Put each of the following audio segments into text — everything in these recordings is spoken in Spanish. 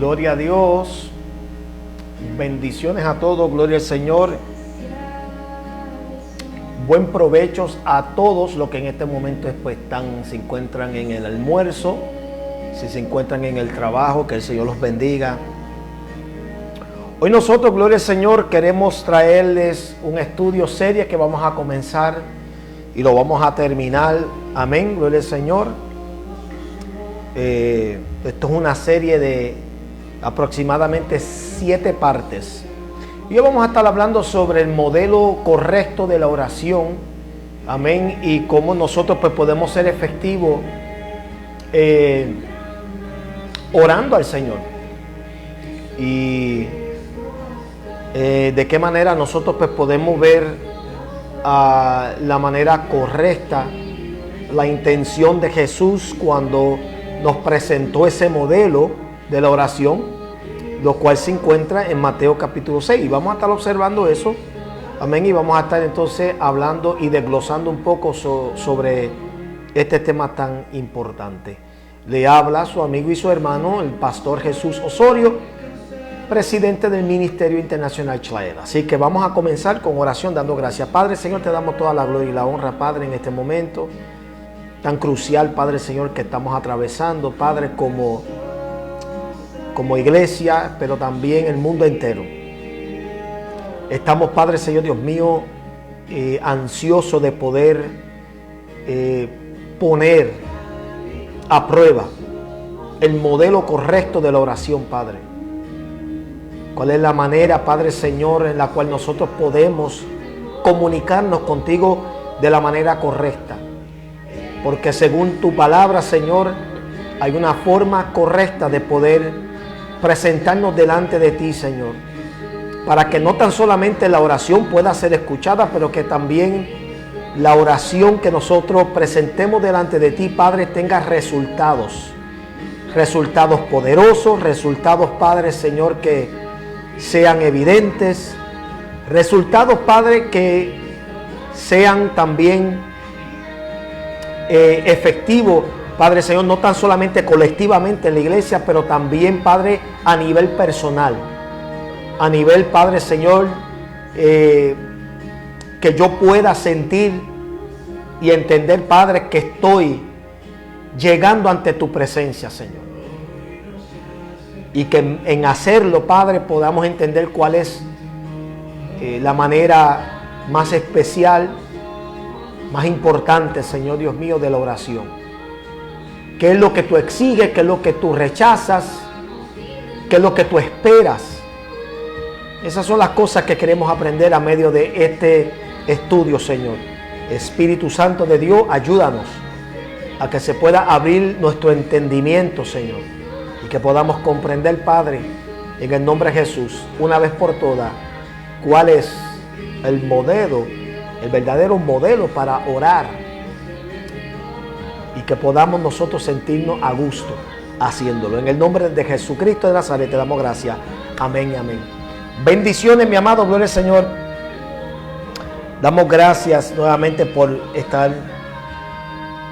Gloria a Dios. Bendiciones a todos. Gloria al Señor. Buen provecho a todos los que en este momento se encuentran en el almuerzo, si se encuentran en el trabajo, que el Señor los bendiga. Hoy nosotros, gloria al Señor, queremos traerles un estudio serio que vamos a comenzar y lo vamos a terminar. Amén, gloria al Señor. Esto es una serie de aproximadamente 7 partes. Y hoy vamos a estar hablando sobre el modelo correcto de la oración. Amén. Y cómo nosotros pues podemos ser efectivos orando al Señor. Y de qué manera nosotros pues podemos ver la manera correcta, la intención de Jesús cuando nos presentó ese modelo de la oración, lo cual se encuentra en Mateo capítulo 6. Y vamos a estar observando eso. Amén. Y vamos a estar entonces hablando y desglosando un poco sobre este tema tan importante. Le habla su amigo y su hermano, el pastor Jesús Osorio, presidente del Ministerio Internacional Chilael. Así que vamos a comenzar con oración dando gracias. Padre, Señor, te damos toda la gloria y la honra, Padre, en este momento tan crucial, Padre, Señor, que estamos atravesando, Padre, como iglesia, pero también el mundo entero. Estamos, Padre, Señor, Dios mío, ansiosos de poder poner a prueba el modelo correcto de la oración, Padre. ¿Cuál es la manera, Padre, Señor, en la cual nosotros podemos comunicarnos contigo de la manera correcta? Porque según tu palabra, Señor, hay una forma correcta de poder presentarnos delante de ti, Señor, para que no tan solamente la oración pueda ser escuchada, pero que también la oración que nosotros presentemos delante de ti, Padre, tenga resultados poderosos, resultados, Padre, Señor, que sean evidentes, resultados, Padre, que sean también efectivos, Padre, Señor, no tan solamente colectivamente en la iglesia, pero también, Padre, a nivel personal. A nivel, Padre, Señor, que yo pueda sentir y entender, Padre, que estoy llegando ante tu presencia, Señor. Y que en hacerlo, Padre, podamos entender cuál es la manera más especial, más importante, Señor Dios mío, de la oración. ¿Qué es lo que tú exiges? ¿Qué es lo que tú rechazas? ¿Qué es lo que tú esperas? Esas son las cosas que queremos aprender a medio de este estudio, Señor. Espíritu Santo de Dios, ayúdanos a que se pueda abrir nuestro entendimiento, Señor, y que podamos comprender, Padre, en el nombre de Jesús, una vez por todas, cuál es el modelo, el verdadero modelo para orar, y que podamos nosotros sentirnos a gusto haciéndolo. En el nombre de Jesucristo de Nazaret te damos gracias. Amén y amén. Bendiciones, mi amado, gloria al Señor. Damos gracias nuevamente por estar,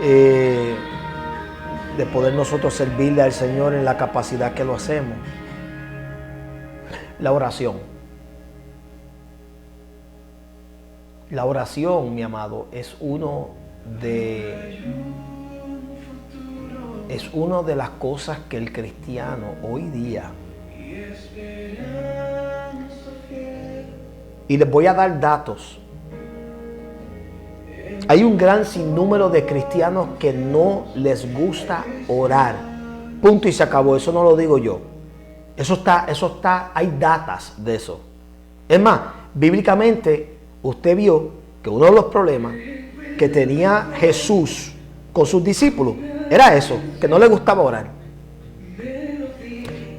de poder nosotros servirle al Señor en la capacidad que lo hacemos. La oración. La oración, mi amado, es una de las cosas que el cristiano hoy día, y les voy a dar datos, hay un gran sinnúmero de cristianos que no les gusta orar. Punto y se acabó. Eso no lo digo yo. Eso está, hay datas de eso. Es más, bíblicamente, usted vio que uno de los problemas que tenía Jesús con sus discípulos era eso, que no les gustaba orar.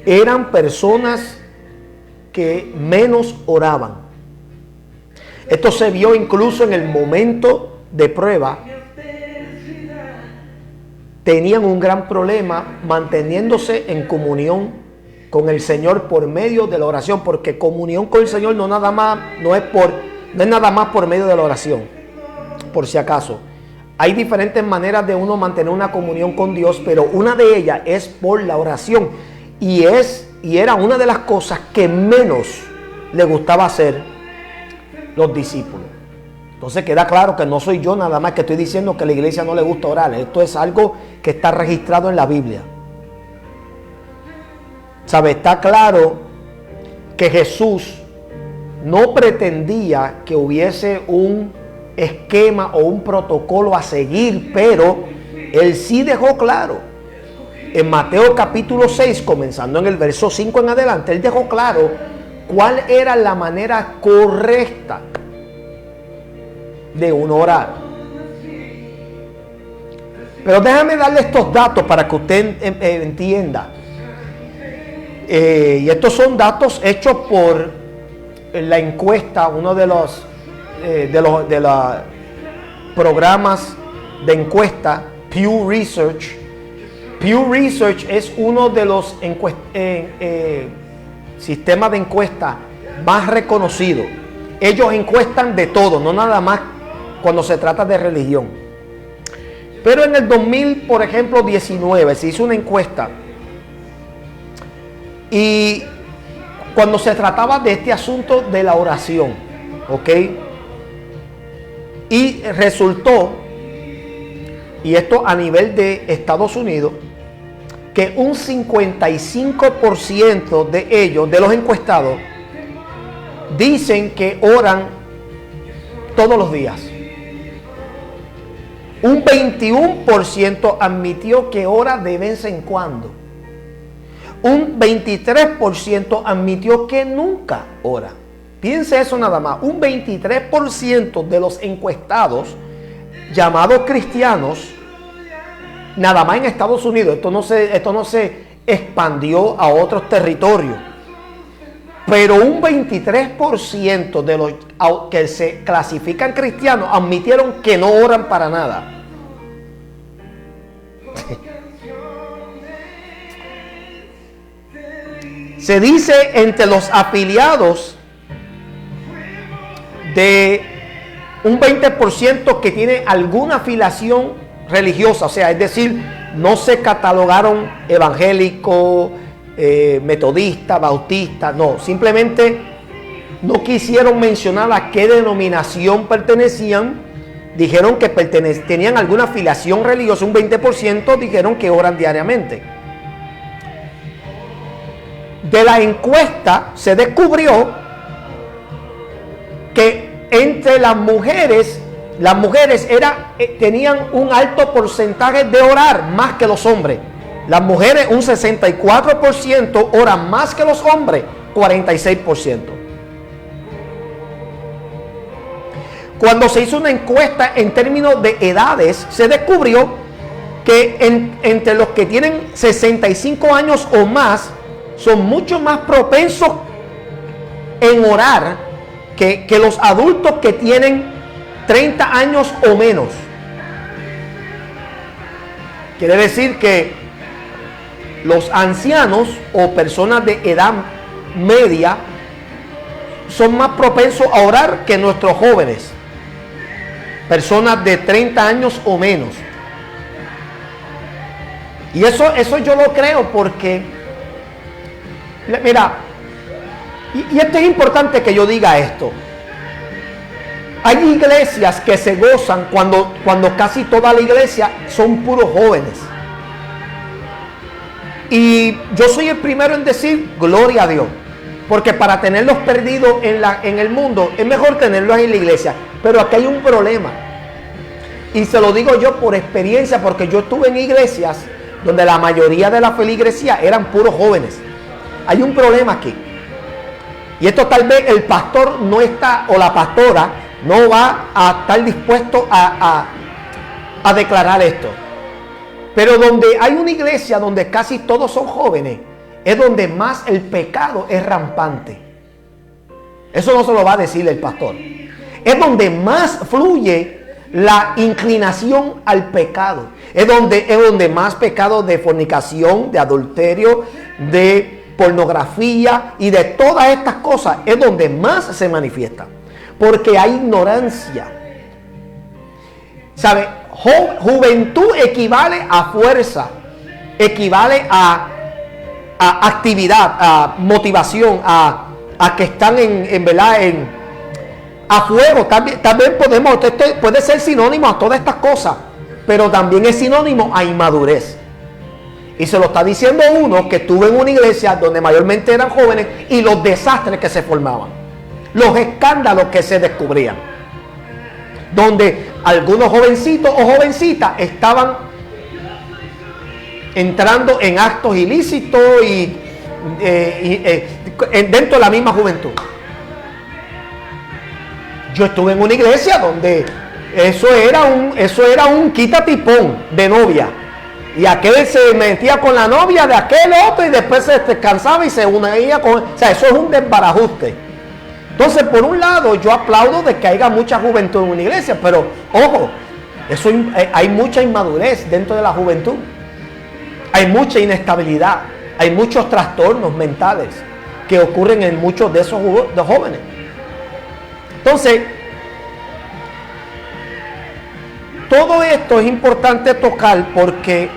Eran personas que menos oraban. Esto se vio incluso en el momento de prueba. Tenían un gran problema manteniéndose en comunión con el Señor por medio de la oración, porque comunión con el Señor no es nada más por medio de la oración. Por si acaso, hay diferentes maneras de uno mantener una comunión con Dios, pero una de ellas es por la oración, y es y era una de las cosas que menos le gustaba hacer los discípulos. Entonces queda claro que no soy yo nada más que estoy diciendo que a la iglesia no le gusta orar. Esto es algo que está registrado en la Biblia. ¿Sabe? Está claro que Jesús no pretendía que hubiese un esquema o un protocolo a seguir, pero Él sí dejó claro. En Mateo capítulo 6, comenzando en el verso 5 en adelante, Él dejó claro cuál era la manera correcta de uno orar. Pero déjame darle estos datos para que usted entienda. Y estos son datos hechos por la encuesta, uno de los programas de encuesta, Pew Research. Pew Research es uno de los sistemas de encuesta más reconocidos. Ellos encuestan de todo, no nada más cuando se trata de religión. Pero en el 2000, por ejemplo, 19, se hizo una encuesta. Y cuando se trataba de este asunto de la oración, ¿ok? Y resultó, y esto a nivel de Estados Unidos, que un 55% de ellos, de los encuestados, dicen que oran todos los días. Un 21% admitió que ora de vez en cuando. Un 23% admitió que nunca ora. Piense eso nada más. Un 23% de los encuestados llamados cristianos, nada más en Estados Unidos, esto no se expandió a otros territorios, pero un 23% de los que se clasifican cristianos admitieron que no oran para nada. Se dice entre los afiliados de un 20% que tiene alguna afiliación religiosa, o sea, es decir, no se catalogaron evangélicos, metodistas, bautistas, no, simplemente no quisieron mencionar a qué denominación pertenecían, dijeron que tenían alguna afiliación religiosa, un 20% dijeron que oran diariamente. De la encuesta se descubrió que entre las mujeres tenían un alto porcentaje de orar más que los hombres. Las mujeres, un 64% oran más que los hombres, 46%. Cuando se hizo una encuesta en términos de edades, se descubrió que entre los que tienen 65 años o más, son mucho más propensos en orar que los adultos que tienen 30 años o menos. Quiere decir que los ancianos o personas de edad media son más propensos a orar que nuestros jóvenes, personas de 30 años o menos. Y eso yo lo creo porque, mira, y esto es importante que yo diga esto. Hay iglesias que se gozan cuando casi toda la iglesia son puros jóvenes. Y yo soy el primero en decir gloria a Dios, porque para tenerlos perdidos en el mundo es mejor tenerlos en la iglesia. Pero aquí hay un problema, y se lo digo yo por experiencia, porque yo estuve en iglesias donde la mayoría de la feligresía eran puros jóvenes. Hay un problema aquí, y esto tal vez el pastor no está, o la pastora no va a estar dispuesto a declarar esto. Pero donde hay una iglesia donde casi todos son jóvenes, es donde más el pecado es rampante. Eso no se lo va a decir el pastor. Es donde más fluye la inclinación al pecado. Es donde más pecado de fornicación, de adulterio, de pornografía y de todas estas cosas es donde más se manifiesta. Porque hay ignorancia. ¿Sabe? Juventud equivale a fuerza, equivale a a actividad, a motivación, a que están a fuego. También puede ser sinónimo a todas estas cosas, pero también es sinónimo a inmadurez. Y se lo está diciendo uno que estuvo en una iglesia donde mayormente eran jóvenes y los desastres que se formaban, los escándalos que se descubrían, donde algunos jovencitos o jovencitas estaban entrando en actos ilícitos y dentro de la misma juventud. Yo estuve en una iglesia donde eso era un quita-tipón de novia. Y aquel se metía con la novia de aquel otro y después se descansaba y se unía con... O sea, eso es un desbarajuste. Entonces, por un lado, yo aplaudo de que haya mucha juventud en una iglesia, pero, ojo, hay mucha inmadurez dentro de la juventud. Hay mucha inestabilidad. Hay muchos trastornos mentales que ocurren en muchos de esos jóvenes. Entonces, todo esto es importante tocar porque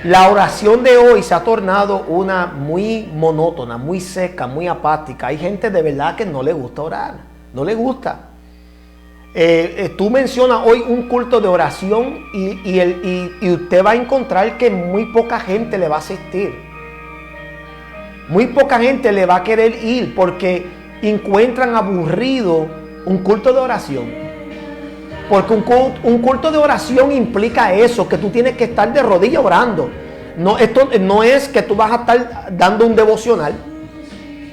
la oración de hoy se ha tornado una muy monótona, muy seca, muy apática. Hay gente de verdad que no le gusta orar, no le gusta. Tú mencionas hoy un culto de oración y usted va a encontrar que muy poca gente le va a asistir. Muy poca gente le va a querer ir porque encuentran aburrido un culto de oración. Porque un culto de oración implica eso, que tú tienes que estar de rodillas orando. No, esto no es que tú vas a estar dando un devocional.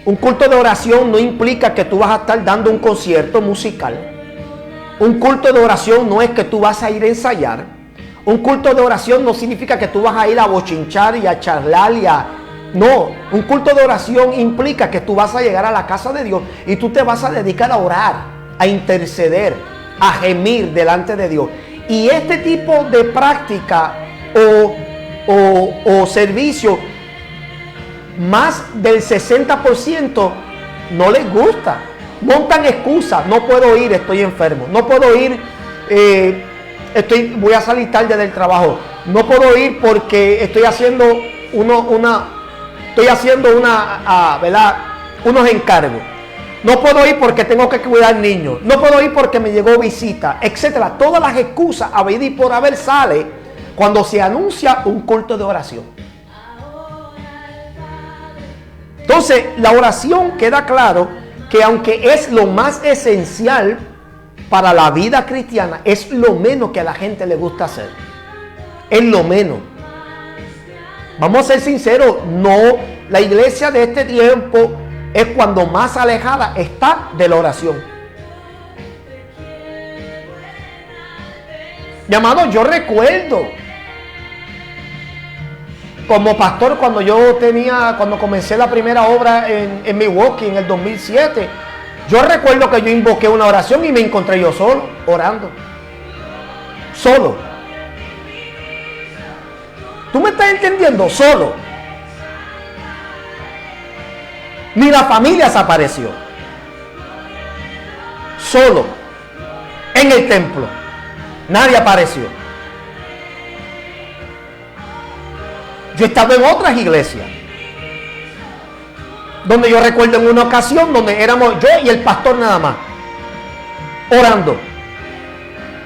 Un culto de oración no implica que tú vas a estar dando un concierto musical. Un culto de oración no es que tú vas a ir a ensayar. Un culto de oración no significa que tú vas a ir a bochinchar y a charlar No, un culto de oración implica que tú vas a llegar a la casa de Dios y tú te vas a dedicar a orar, a interceder, a gemir delante de Dios. Y este tipo de práctica o servicio, más del 60% no les gusta. Montan excusas: no puedo ir, estoy enfermo; no puedo ir, voy a salir tarde del trabajo; no puedo ir porque estoy haciendo unos encargos; no puedo ir porque tengo que cuidar niños; no puedo ir porque me llegó visita, etcétera. Todas las excusas habidas y por haber sale cuando se anuncia un culto de oración. Entonces, la oración, queda claro que aunque es lo más esencial para la vida cristiana, es lo menos que a la gente le gusta hacer. Es lo menos. Vamos a ser sinceros, la iglesia de este tiempo es cuando más alejada está de la oración. Mi amado, yo recuerdo como pastor cuando comencé la primera obra en Milwaukee en el 2007, yo recuerdo que yo invoqué una oración y me encontré yo solo, orando. Solo. ¿Tú me estás entendiendo? Solo. Ni la familia se apareció. Solo. En el templo. Nadie apareció. Yo he estado en otras iglesias donde yo recuerdo en una ocasión donde éramos yo y el pastor nada más orando.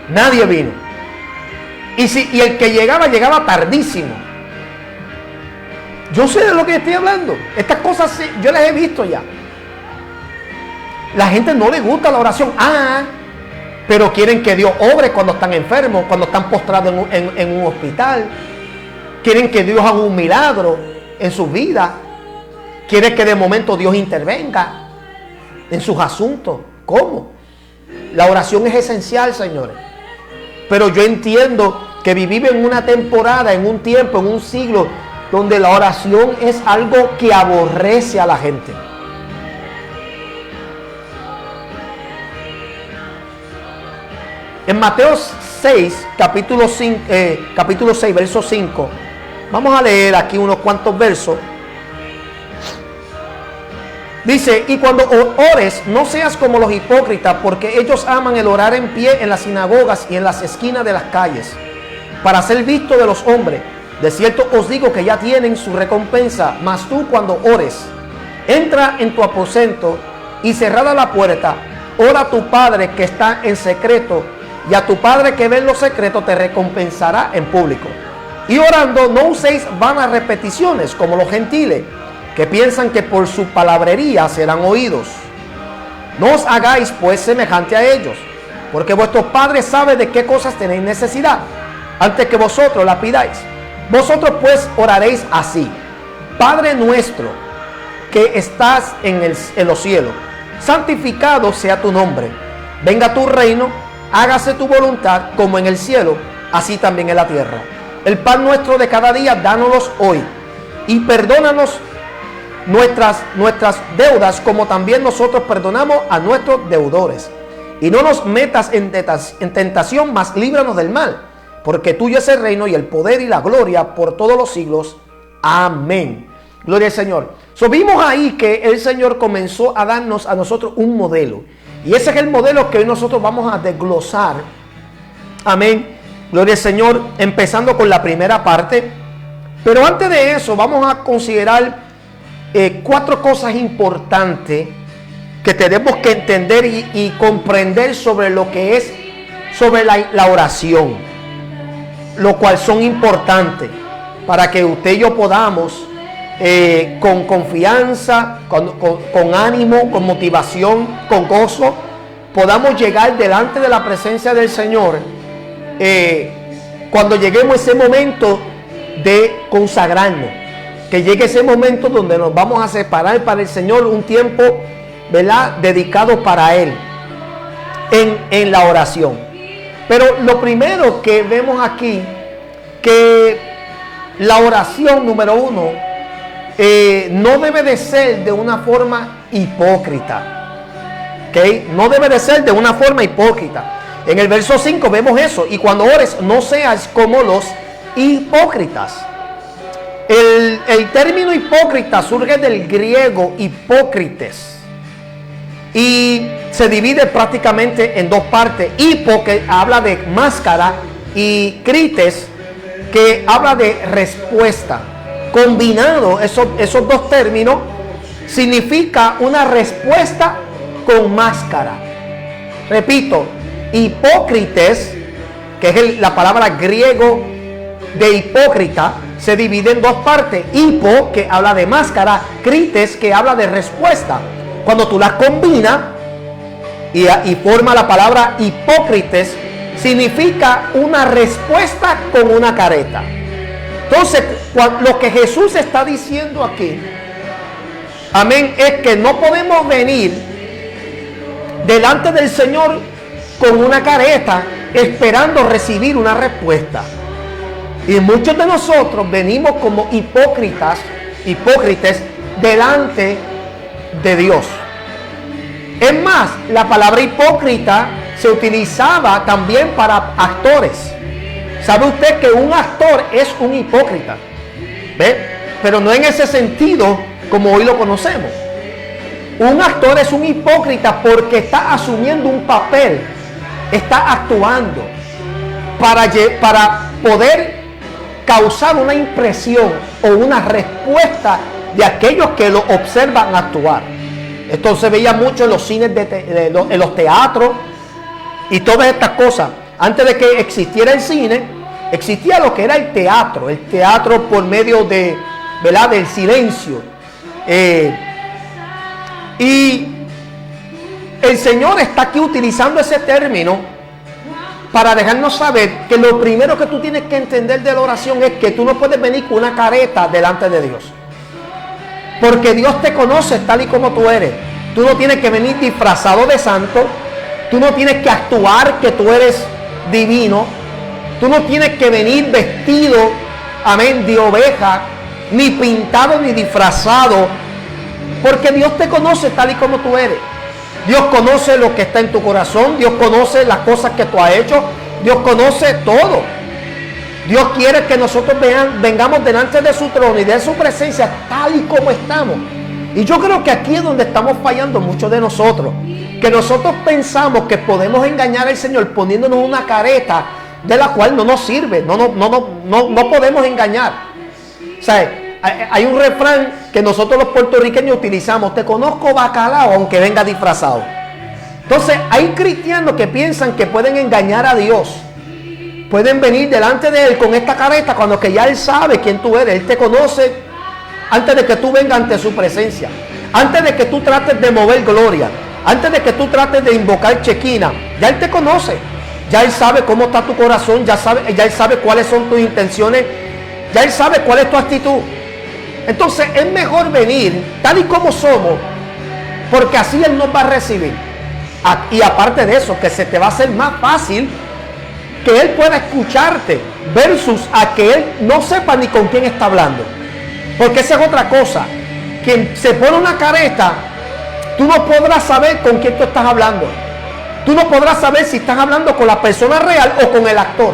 Nadie vino. Y el que llegaba tardísimo. Yo sé de lo que estoy hablando. Estas cosas yo las he visto ya. La gente no le gusta la oración. Pero quieren que Dios obre cuando están enfermos, cuando están postrados en un hospital. Quieren que Dios haga un milagro en sus vidas. Quieren que de momento Dios intervenga en sus asuntos. ¿Cómo? La oración es esencial, señores. Pero yo entiendo que vivimos en una temporada, en un tiempo, en un siglo, donde la oración es algo que aborrece a la gente. En Mateo 6, capítulo 6, verso 5, vamos a leer aquí unos cuantos versos. Dice: y cuando ores, no seas como los hipócritas, porque ellos aman el orar en pie en las sinagogas y en las esquinas de las calles, para ser visto de los hombres. De cierto os digo que ya tienen su recompensa. Mas tú, cuando ores, entra en tu aposento y cerrada la puerta, ora a tu Padre que está en secreto, y a tu Padre que ve en lo secreto te recompensará en público. Y orando, no uséis vanas repeticiones como los gentiles, que piensan que por su palabrería serán oídos. No os hagáis pues semejante a ellos, porque vuestro Padre sabe de qué cosas tenéis necesidad, antes que vosotros la pidáis. Vosotros pues oraréis así: Padre nuestro que estás en los cielos, santificado sea tu nombre. Venga tu reino, hágase tu voluntad como en el cielo, así también en la tierra. El pan nuestro de cada día, dánoslo hoy. Y perdónanos nuestras deudas, como también nosotros perdonamos a nuestros deudores. Y no nos metas en tentación, mas líbranos del mal. Porque tuyo es el reino y el poder y la gloria por todos los siglos. Amén. Gloria al Señor. Vimos ahí que el Señor comenzó a darnos a nosotros un modelo. Y ese es el modelo que hoy nosotros vamos a desglosar. Amén. Gloria al Señor. Empezando con la primera parte. Pero antes de eso vamos a considerar 4 cosas importantes que tenemos que entender y comprender sobre lo que es sobre la oración, lo cual son importantes para que usted y yo podamos con confianza, con ánimo, con motivación, con gozo, podamos llegar delante de la presencia del Señor cuando lleguemos a ese momento de consagrarnos, que llegue ese momento donde nos vamos a separar para el Señor, un tiempo, ¿verdad?, dedicado para Él en la oración. Pero lo primero que vemos aquí, que la oración número 1 no debe de ser de una forma hipócrita. ¿Okay? No debe de ser de una forma hipócrita. En el verso 5 vemos eso. Y cuando ores, no seas como los hipócritas. El término hipócrita surge del griego hipócrites y se divide prácticamente en 2 partes. Hipo, que habla de máscara, y crites, que habla de respuesta. Combinado esos 2 términos significa una respuesta con máscara. Repito, hipócrites, que es la palabra griego de hipócrita, se divide en 2 partes. Hipo, que habla de máscara; crites, que habla de respuesta. Cuando tú las combinas y forma la palabra hipócrites, significa una respuesta con una careta. Entonces, lo que Jesús está diciendo aquí, amén, es que no podemos venir delante del Señor con una careta esperando recibir una respuesta. Y muchos de nosotros venimos como hipócritas delante de Dios. Es más, la palabra hipócrita se utilizaba también para actores. ¿Sabe usted que un actor es un hipócrita? ¿Ve? Pero no en ese sentido como hoy lo conocemos. Un actor es un hipócrita porque está asumiendo un papel, está actuando para poder causar una impresión o una respuesta de aquellos que lo observan actuar. Esto se veía mucho en los cines, en los teatros y todas estas cosas. Antes de que existiera el cine, existía lo que era el teatro por medio de, ¿verdad?, del silencio. Y el Señor está aquí utilizando ese término para dejarnos saber que lo primero que tú tienes que entender de la oración es que tú no puedes venir con una careta delante de Dios. Porque Dios te conoce tal y como tú eres. Tú no tienes que venir disfrazado de santo. Tú no tienes que actuar que tú eres divino. Tú no tienes que venir vestido, amén, de oveja, ni pintado ni disfrazado. Porque Dios te conoce tal y como tú eres. Dios conoce lo que está en tu corazón. Dios conoce las cosas que tú has hecho. Dios conoce todo. Dios quiere que nosotros vengamos delante de su trono y de su presencia tal y como estamos. Y yo creo que aquí es donde estamos fallando muchos de nosotros. Que nosotros pensamos que podemos engañar al Señor poniéndonos una careta de la cual no nos sirve, no podemos engañar. O sea, hay un refrán que nosotros los puertorriqueños utilizamos: te conozco bacalao aunque venga disfrazado. Entonces hay cristianos que piensan que pueden engañar a Dios. Pueden venir delante de Él con esta careta cuando que ya Él sabe quién tú eres. Él te conoce antes de que tú vengas ante su presencia. Antes de que tú trates de mover gloria. Antes de que tú trates de invocar chequina. Ya Él te conoce. Ya Él sabe cómo está tu corazón. Ya Él sabe cuáles son tus intenciones. Ya Él sabe cuál es tu actitud. Entonces es mejor venir tal y como somos, porque así Él nos va a recibir. Y aparte de eso, que se te va a hacer más fácil que Él pueda escucharte, versus a que Él no sepa ni con quién está hablando. Porque esa es otra cosa. Quien se pone una careta, tú no podrás saber con quién tú estás hablando. Tú no podrás saber si estás hablando con la persona real o con el actor.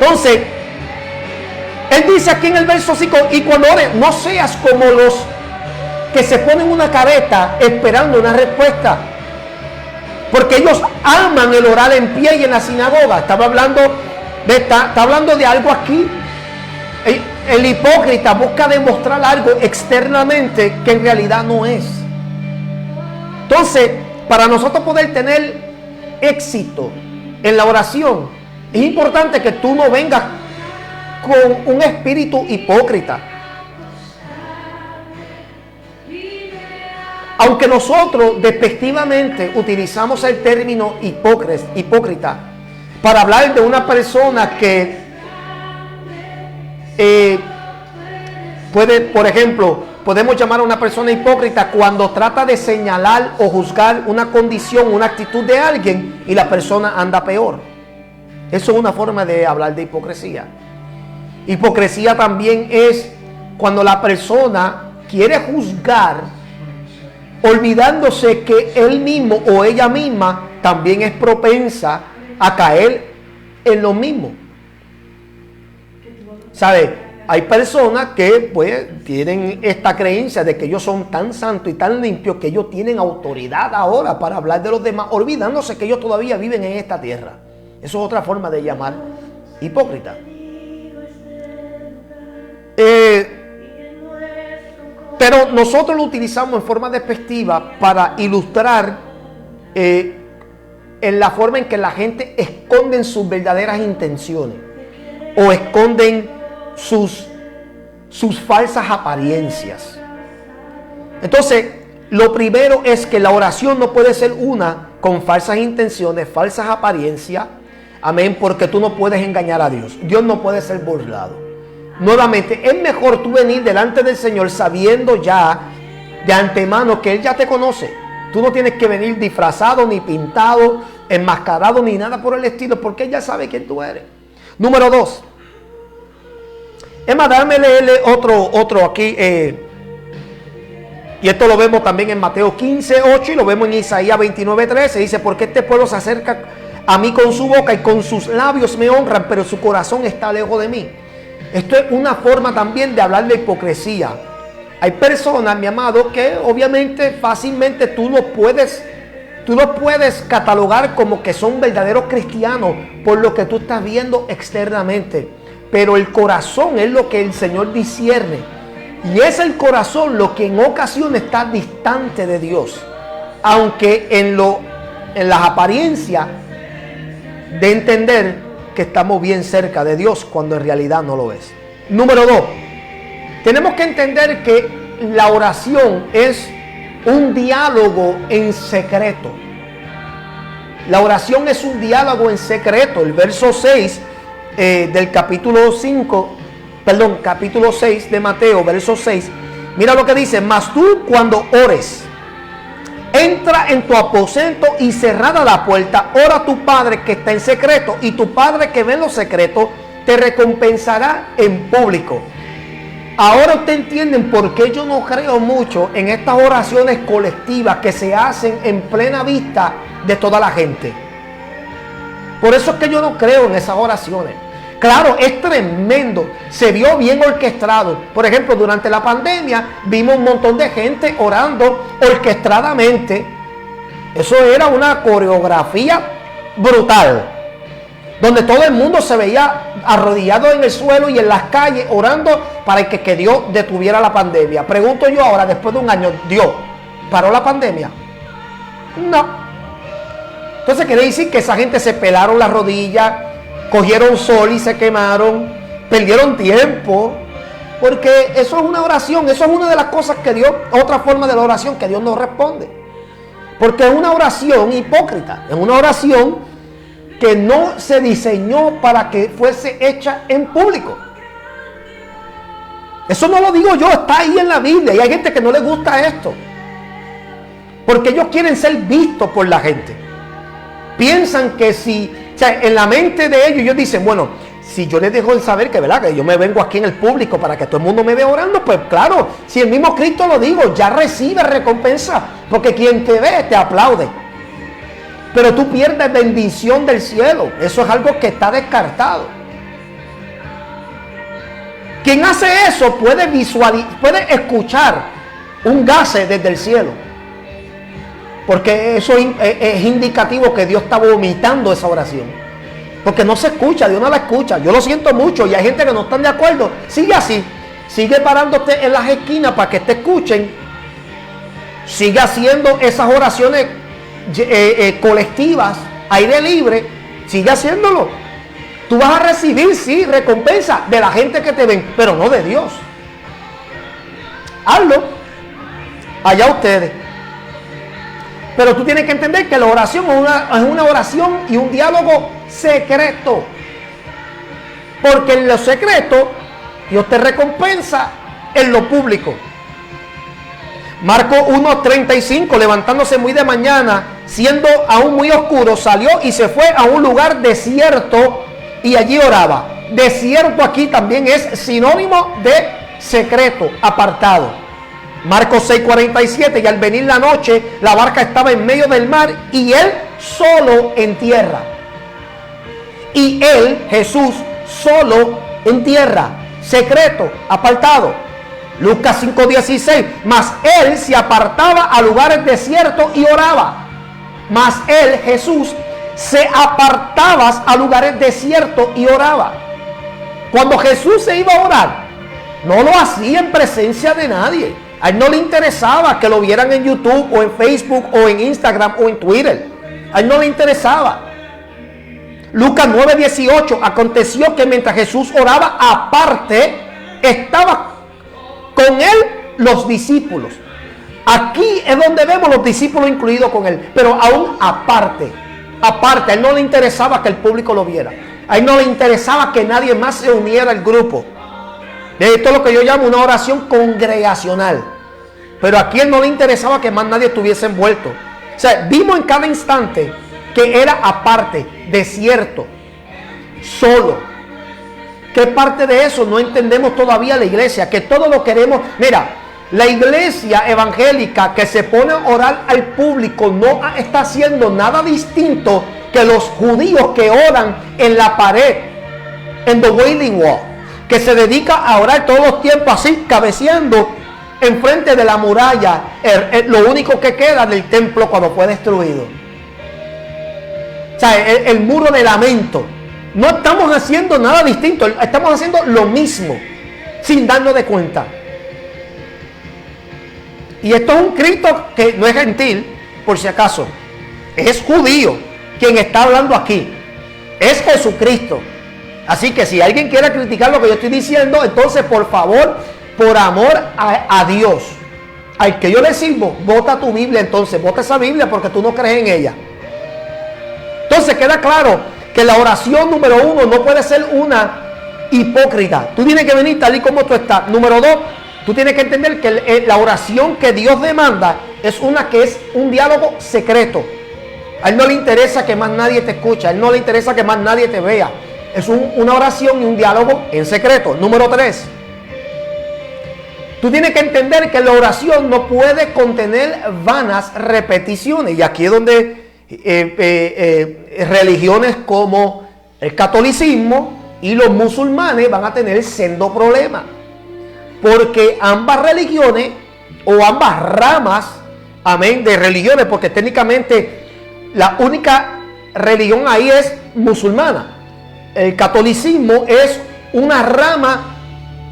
Entonces, Él dice aquí en el verso 5, y cuando ores, no seas como los que se ponen una careta esperando una respuesta. Porque ellos aman el orar en pie y en la sinagoga. Está hablando de algo aquí. El hipócrita busca demostrar algo externamente que en realidad no es. Entonces, para nosotros poder tener éxito en la oración, es importante que tú no vengas con un espíritu hipócrita. Aunque nosotros despectivamente utilizamos el término hipócrita para hablar de una persona que por ejemplo, podemos llamar a una persona hipócrita cuando trata de señalar o juzgar una condición, una actitud de alguien y la persona anda peor. Eso es una forma de hablar de hipocresía. Hipocresía también es cuando la persona quiere juzgar olvidándose que él mismo o ella misma también es propensa a caer en lo mismo. ¿Sabe? Hay personas que pues tienen esta creencia de que ellos son tan santos y tan limpios que ellos tienen autoridad ahora para hablar de los demás, olvidándose que ellos todavía viven en esta tierra. Eso es otra forma de llamar hipócrita. Pero nosotros lo utilizamos en forma despectiva para ilustrar en la forma en que la gente esconde sus verdaderas intenciones o esconden sus falsas apariencias. Entonces, lo primero es que la oración no puede ser una con falsas intenciones, falsas apariencias. Amén, porque tú no puedes engañar a Dios. Dios no puede ser burlado. Nuevamente, es mejor tú venir delante del Señor sabiendo ya de antemano que Él ya te conoce. Tú no tienes que venir disfrazado, ni pintado, enmascarado, ni nada por el estilo, porque Él ya sabe quién tú eres. Número 2. Es más, déjame leerle otro aquí. Y esto lo vemos también en Mateo 15:8 y lo vemos en Isaías 29:13. Dice, porque este pueblo se acerca a mí con su boca y con sus labios me honran, pero su corazón está lejos de mí. Esto es una forma también de hablar de hipocresía. Hay personas, mi amado, que obviamente fácilmente tú los puedes catalogar como que son verdaderos cristianos por lo que tú estás viendo externamente. Pero el corazón es lo que el Señor discierne. Y es el corazón lo que en ocasiones está distante de Dios. Aunque en las apariencias de entender que estamos bien cerca de Dios cuando en realidad no lo es. Número 2. Tenemos que entender que la oración es un diálogo en secreto. La oración es un diálogo en secreto. El verso 6 del capítulo 6 de Mateo, verso 6. Mira lo que dice: mas tú cuando ores, entra en tu aposento y cerrada la puerta, ora a tu Padre que está en secreto, y tu Padre que ve en lo secreto te recompensará en público. Ahora ustedes entienden por qué yo no creo mucho en estas oraciones colectivas que se hacen en plena vista de toda la gente. Por eso es que yo no creo en esas oraciones. Claro, es tremendo, se vio bien orquestado. Por ejemplo, durante la pandemia vimos un montón de gente orando orquestadamente. Eso era una coreografía brutal. donde todo el mundo se veía arrodillado en el suelo y en las calles orando para que Dios detuviera la pandemia. Pregunto yo ahora, después de un año, ¿Dios paró la pandemia? No. Entonces quiere decir que esa gente se pelaron las rodillas, cogieron sol y se quemaron, perdieron tiempo, porque eso es una oración, eso es una de las cosas que Dios, otra forma de la oración que Dios no responde, porque es una oración hipócrita, es una oración que no se diseñó para que fuese hecha en público. Eso no lo digo yo, está ahí en la Biblia, y hay gente que no le gusta esto, porque ellos quieren ser vistos por la gente. Piensan que si, o sea, en la mente de ellos dicen, bueno, si yo les dejo de saber que, ¿verdad?, que yo me vengo aquí en el público para que todo el mundo me vea orando, pues claro, si el mismo Cristo lo digo, ya recibe recompensa, porque quien te ve te aplaude. Pero tú pierdes bendición del cielo, eso es algo que está descartado. Quien hace eso puede puede escuchar un gase desde el cielo, porque eso es indicativo que Dios está vomitando esa oración, porque no se escucha, Dios no la escucha. Yo lo siento mucho y hay gente que no están de acuerdo. Sigue así, sigue parándote en las esquinas para que te escuchen, sigue haciendo esas oraciones colectivas, aire libre, sigue haciéndolo. Tú vas a recibir, sí, recompensa de la gente que te ven, pero no de Dios. Hazlo, allá ustedes. Pero tú tienes que entender que la oración es una oración y un diálogo secreto. Porque en lo secreto Dios te recompensa en lo público. Marcos 1:35, levantándose muy de mañana, siendo aún muy oscuro, salió y se fue a un lugar desierto y allí oraba. Desierto aquí también es sinónimo de secreto, apartado. Marcos 6:47, y al venir la noche, la barca estaba en medio del mar y él solo en tierra. Y él, Jesús, solo en tierra, secreto, apartado. Lucas 5:16, mas él se apartaba a lugares desiertos y oraba. Mas él, Jesús, se apartaba a lugares desiertos y oraba. Cuando Jesús se iba a orar, no lo hacía en presencia de nadie. A él no le interesaba que lo vieran en YouTube o en Facebook o en Instagram o en Twitter. A él no le interesaba. Lucas 9:18, aconteció que mientras Jesús oraba aparte, estaba con él los discípulos. Aquí es donde vemos los discípulos incluidos con él, pero aún aparte. A él no le interesaba que el público lo viera. A él no le interesaba que nadie más se uniera al grupo. Esto es lo que yo llamo una oración congregacional. Pero aquí él no le interesaba que más nadie estuviese envuelto. O sea, vimos en cada instante que era aparte, desierto, solo. ¿Qué parte de eso no entendemos todavía la iglesia? Que todo lo queremos. Mira, la iglesia evangélica que se pone a orar al público no está haciendo nada distinto que los judíos que oran en la pared, en the Wailing Wall, que se dedica a orar todos los tiempos así, cabeceando enfrente de la muralla, lo único que queda del templo cuando fue destruido. O sea, el muro de lamento. No estamos haciendo nada distinto, estamos haciendo lo mismo, sin darnos de cuenta. Y esto es un Cristo que no es gentil, por si acaso. Es judío quien está hablando aquí. Es Jesucristo. Así que si alguien quiere criticar lo que yo estoy diciendo, entonces por favor, por amor a Dios, al que yo le sirvo, bota tu Biblia entonces, bota esa Biblia porque tú no crees en ella. Entonces queda claro que la oración número uno no puede ser una hipócrita. Tú tienes que venir tal y como tú estás. Número dos, tú tienes que entender que la oración que Dios demanda es una que es un diálogo secreto. A él no le interesa que más nadie te escuche, a él no le interesa que más nadie te vea. Es una oración y un diálogo en secreto. Número 3. Tú tienes que entender que la oración no puede contener vanas repeticiones. Y aquí es donde religiones como el catolicismo y los musulmanes van a tener sendo problema. Porque ambas religiones o ambas ramas, amén, de religiones, porque técnicamente la única religión ahí es musulmana. el catolicismo es una rama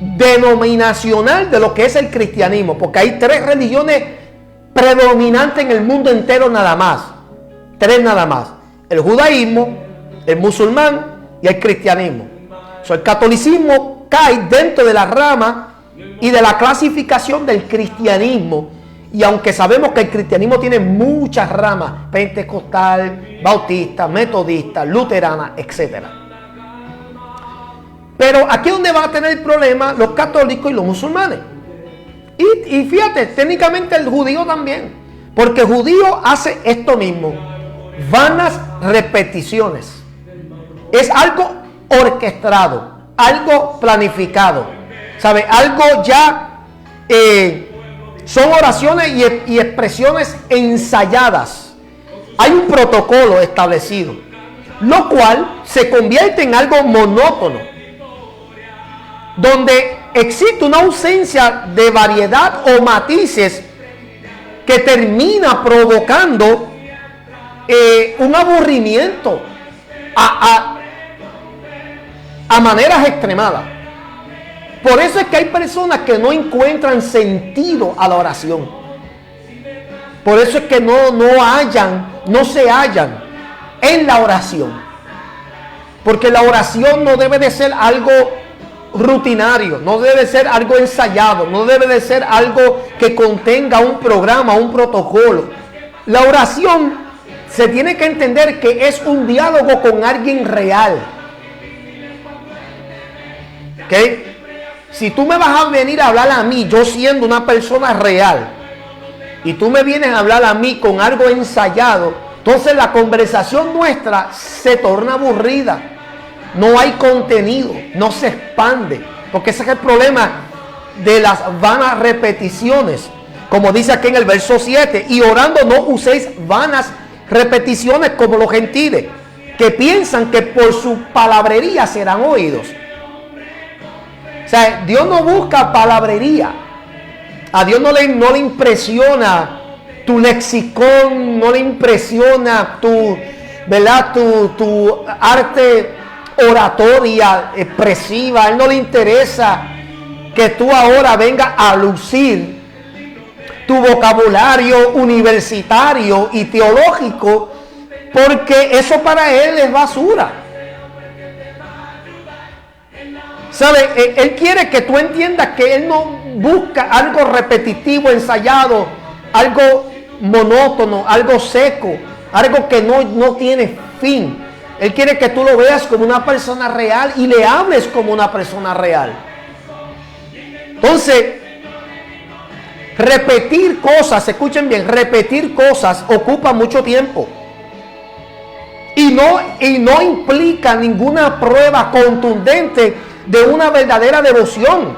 denominacional de lo que es el cristianismo, porque hay 3 religiones predominantes en el mundo entero nada más. 3 nada más: el judaísmo, el musulmán y el cristianismo. El catolicismo cae dentro de la rama y de la clasificación del cristianismo. Y aunque sabemos que el cristianismo tiene muchas ramas: pentecostal, bautista, metodista, luterana, etc. Pero aquí es donde van a tener el problema los católicos y los musulmanes. Y fíjate, técnicamente el judío también. Porque el judío hace esto mismo: vanas repeticiones. Es algo orquestado, algo planificado, ¿sabe? Algo ya, son oraciones y expresiones ensayadas. Hay un protocolo establecido, lo cual se convierte en algo monótono, donde existe una ausencia de variedad o matices que termina provocando un aburrimiento a maneras extremadas. Por eso es que hay personas que no encuentran sentido a la oración. Por eso es que no se hallan en la oración. Porque la oración no debe de ser algo rutinario, no debe ser algo ensayado, no debe de ser algo que contenga un programa, un protocolo. La oración se tiene que entender que es un diálogo con alguien real. ¿Ok? Si tú me vas a venir a hablar a mí, yo siendo una persona real, y tú me vienes a hablar a mí con algo ensayado, entonces la conversación nuestra se torna aburrida. No hay contenido, no se expande, porque ese es el problema de las vanas repeticiones. Como dice aquí en el verso 7, y orando no uséis vanas repeticiones como los gentiles, que piensan que por su palabrería serán oídos. O sea, Dios no busca palabrería. A Dios no le impresiona tu lexicón, no le impresiona tu arte oratoria expresiva. A Él no le interesa que tú ahora vengas a lucir tu vocabulario universitario y teológico, porque eso para Él es basura. ¿Sabe? Él quiere que tú entiendas que Él no busca algo repetitivo, ensayado, algo monótono, algo seco, algo que no tiene fin. Él quiere que tú lo veas como una persona real y le hables como una persona real. Entonces, repetir cosas, escuchen bien, repetir cosas ocupa mucho tiempo. Y no implica ninguna prueba contundente de una verdadera devoción.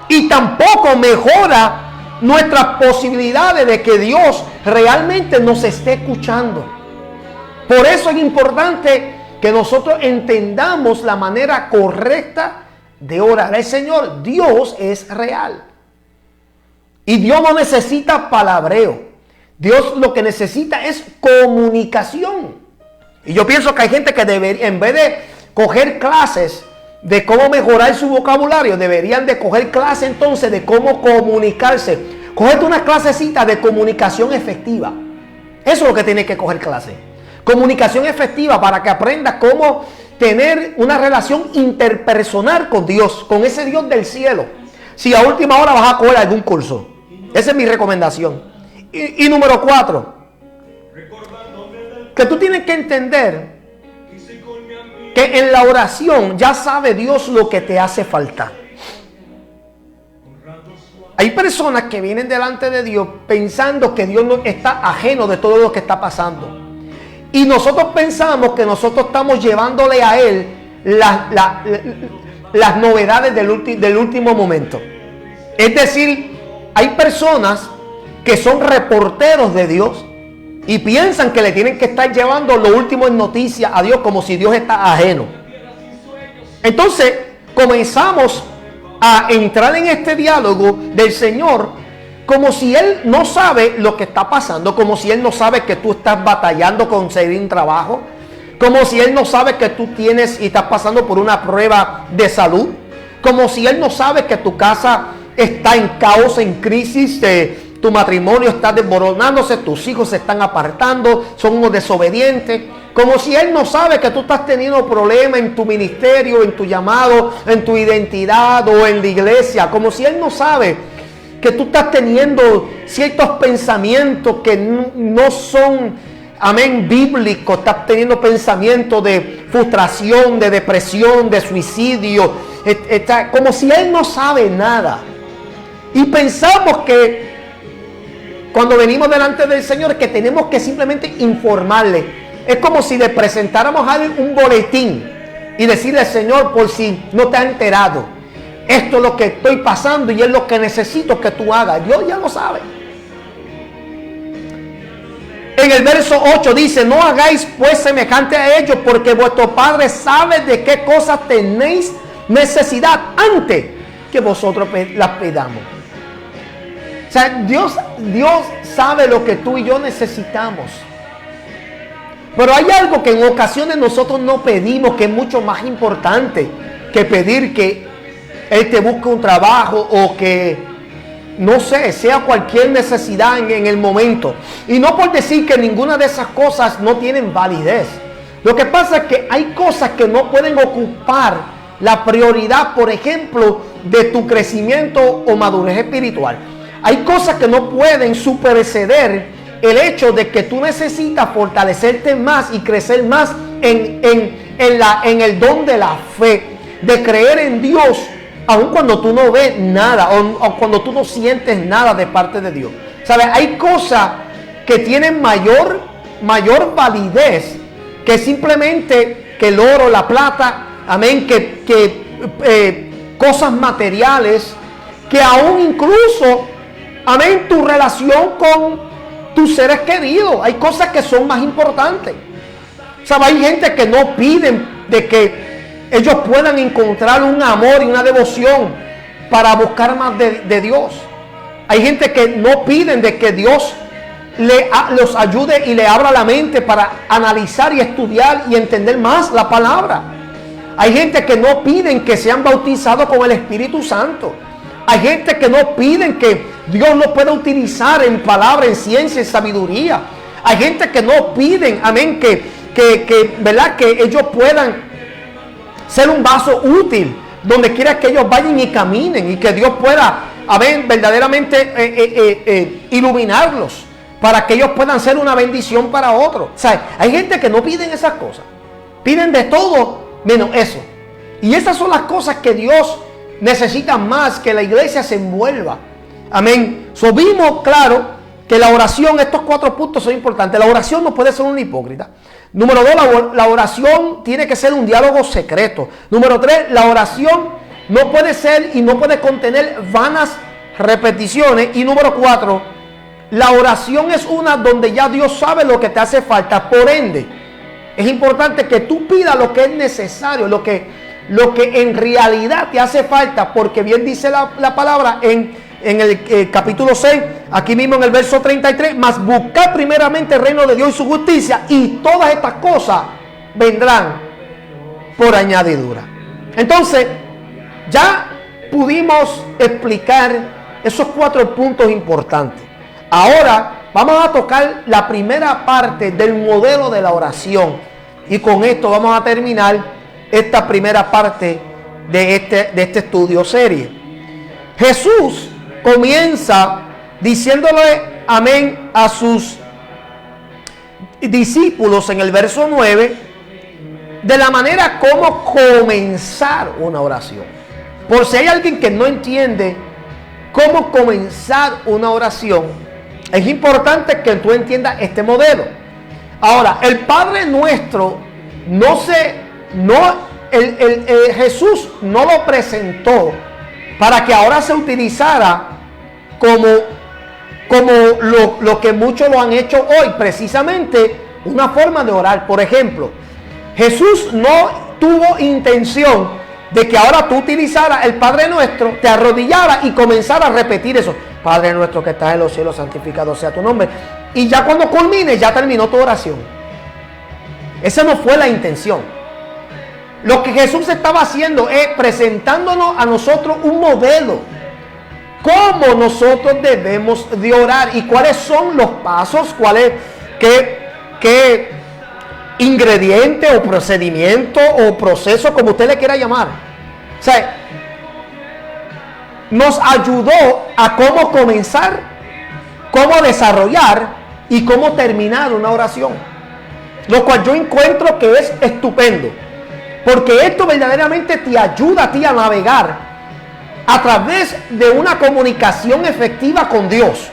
Y tampoco mejora nuestras posibilidades de que Dios realmente nos esté escuchando. Por eso es importante que nosotros entendamos la manera correcta de orar al Señor. Dios es real. Y Dios no necesita palabreo. Dios lo que necesita es comunicación. Y yo pienso que hay gente que debería, en vez de coger clases de cómo mejorar su vocabulario, deberían de coger clases entonces de cómo comunicarse. Cógete una clasecita de comunicación efectiva. Eso es lo que tienes que coger clase. Comunicación efectiva, para que aprendas cómo tener una relación interpersonal con Dios, con ese Dios del cielo. Si a última hora vas a coger algún curso. Esa es mi recomendación. Y número 4, que tú tienes que entender que en la oración ya sabe Dios lo que te hace falta. Hay personas que vienen delante de Dios pensando que Dios no está ajeno de todo lo que está pasando. Y nosotros pensamos que nosotros estamos llevándole a Él las novedades del último momento. Es decir, hay personas que son reporteros de Dios y piensan que le tienen que estar llevando lo último en noticias a Dios, como si Dios está ajeno. Entonces comenzamos a entrar en este diálogo del Señor como si Él no sabe lo que está pasando, como si Él no sabe que tú estás batallando con conseguir un trabajo, Como si Él no sabe que tú tienes y estás pasando por una prueba de salud. Como si Él no sabe que tu casa está en caos, en crisis, tu matrimonio está desmoronándose, tus hijos se están apartando, son unos desobedientes. Como si Él no sabe que tú estás teniendo problemas en tu ministerio, en tu llamado, en tu identidad o en la iglesia. Como si Él no sabe que tú estás teniendo ciertos pensamientos que no son, amén, bíblicos. Estás teniendo pensamientos de frustración, de depresión, de suicidio. Como si Él no sabe nada. Y pensamos que cuando venimos delante del Señor, que tenemos que simplemente informarle. Es como si le presentáramos a Él un boletín y decirle: Señor, por si no te has enterado, esto es lo que estoy pasando y es lo que necesito que tú hagas. Dios ya lo sabe. En el verso 8 dice: no hagáis pues semejante a ellos, porque vuestro Padre sabe de qué cosas tenéis necesidad antes que vosotros las pidamos. O sea, Dios sabe lo que tú y yo necesitamos. Pero hay algo que en ocasiones nosotros no pedimos, que es mucho más importante que pedir que Él te busque un trabajo o que, no sé, sea cualquier necesidad en el momento. Y no por decir que ninguna de esas cosas no tienen validez. Lo que pasa es que hay cosas que no pueden ocupar la prioridad, por ejemplo, de tu crecimiento o madurez espiritual. Hay cosas que no pueden superceder el hecho de que tú necesitas fortalecerte más y crecer más en el don de la fe, de creer en Dios, aun cuando tú no ves nada o cuando tú no sientes nada de parte de Dios. ¿Sabes? Hay cosas que tienen mayor validez que simplemente que el oro, la plata, amén, cosas materiales, que aún incluso, amén, tu relación con tus seres queridos. Hay cosas que son más importantes. ¿Sabes? Hay gente que no piden de que ellos puedan encontrar un amor y una devoción para buscar más de Dios. Hay gente que no piden de que Dios los ayude y le abra la mente para analizar y estudiar y entender más la palabra. Hay gente que no piden que sean bautizados con el Espíritu Santo. Hay gente que no piden que Dios los pueda utilizar en palabra, en ciencia, en sabiduría. Hay gente que no piden, amén, ¿verdad? Que ellos puedan ser un vaso útil donde quiera que ellos vayan y caminen, y que Dios pueda, amén, verdaderamente iluminarlos para que ellos puedan ser una bendición para otros. O sea, hay gente que no piden esas cosas. Piden de todo menos eso. Y esas son las cosas que Dios necesita más que la iglesia se envuelva. Amén. Vimos claro que la oración, estos 4 puntos son importantes. La oración no puede ser una hipócrita. Número 2, la oración tiene que ser un diálogo secreto. Número 3, la oración no puede ser y no puede contener vanas repeticiones. Y número 4, la oración es una donde ya Dios sabe lo que te hace falta. Por ende, es importante que tú pidas lo que es necesario, lo que en realidad te hace falta, porque bien dice la palabra en el capítulo 6, aquí mismo en el verso 33, mas buscad primeramente el reino de Dios y su justicia, y todas estas cosas vendrán por añadidura. Entonces, ya pudimos explicar esos 4 puntos importantes. Ahora vamos a tocar la primera parte del modelo de la oración, y con esto vamos a terminar esta primera parte de este estudio serie. Jesús comienza diciéndole amén a sus discípulos en el verso 9 de la manera como comenzar una oración. Por si hay alguien que no entiende cómo comenzar una oración, es importante que tú entiendas este modelo. Ahora, el Padre Nuestro Jesús no lo presentó para que ahora se utilizara como lo que muchos lo han hecho hoy, precisamente una forma de orar. Por ejemplo, Jesús no tuvo intención de que ahora tú utilizaras el Padre Nuestro, te arrodillaras y comenzaras a repetir eso. Padre Nuestro que estás en los cielos, santificado sea tu nombre. Y ya cuando culmine, ya terminó tu oración. Esa no fue la intención. Lo que Jesús estaba haciendo es presentándonos a nosotros un modelo. Cómo nosotros debemos de orar y cuáles son los pasos, qué ingrediente o procedimiento o proceso, como usted le quiera llamar. O sea, nos ayudó a cómo comenzar, cómo desarrollar y cómo terminar una oración. Lo cual yo encuentro que es estupendo. Porque esto verdaderamente te ayuda a ti a navegar a través de una comunicación efectiva con Dios,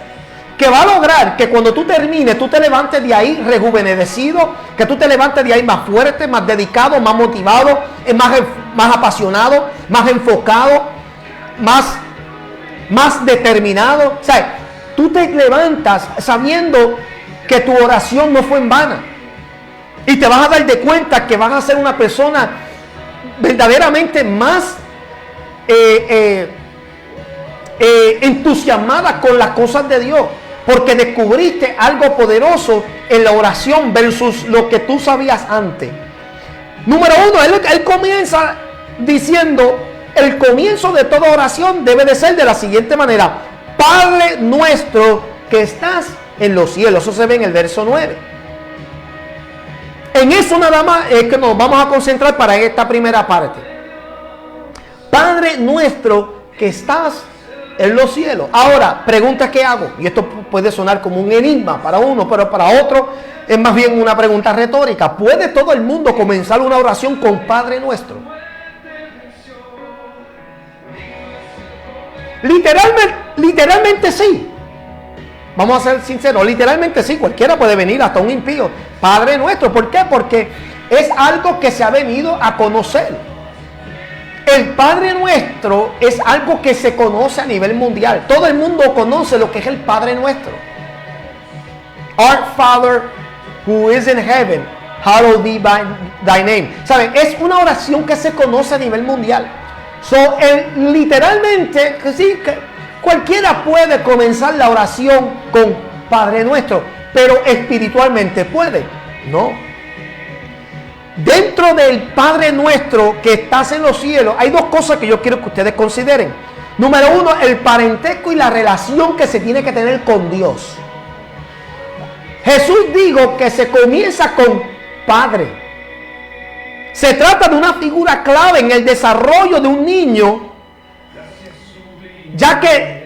que va a lograr que cuando tú termines, tú te levantes de ahí rejuvenecido, que tú te levantes de ahí más fuerte, más dedicado, más motivado, más apasionado, más enfocado, más determinado. O sea, tú te levantas sabiendo que tu oración no fue en vano. Y te vas a dar de cuenta que vas a ser una persona verdaderamente más entusiasmada con las cosas de Dios, porque descubriste algo poderoso en la oración versus lo que tú sabías antes. Número uno, él comienza diciendo, el comienzo de toda oración debe de ser de la siguiente manera: Padre nuestro que estás en los cielos. Eso se ve en el verso 9. En eso nada más es que nos vamos a concentrar para esta primera parte. Padre nuestro que estás en los cielos. Ahora, pregunta que hago, y esto puede sonar como un enigma para uno, pero para otro es más bien una pregunta retórica. ¿Puede todo el mundo comenzar una oración con Padre nuestro? Literalmente sí. Vamos a ser sinceros, literalmente sí, cualquiera puede venir, hasta un impío. Padre nuestro, ¿por qué? Porque es algo que se ha venido a conocer. El Padre nuestro es algo que se conoce a nivel mundial. Todo el mundo conoce lo que es el Padre nuestro. Our Father who is in heaven, hallowed be thy name. ¿Saben? Es una oración que se conoce a nivel mundial. Literalmente, sí, cualquiera puede comenzar la oración con Padre nuestro, pero espiritualmente puede, ¿no? Dentro del Padre nuestro que estás en los cielos, hay dos cosas que yo quiero que ustedes consideren. Número uno, el parentesco y la relación que se tiene que tener con Dios. Jesús dijo que se comienza con Padre. Se trata de una figura clave en el desarrollo de un niño, ya que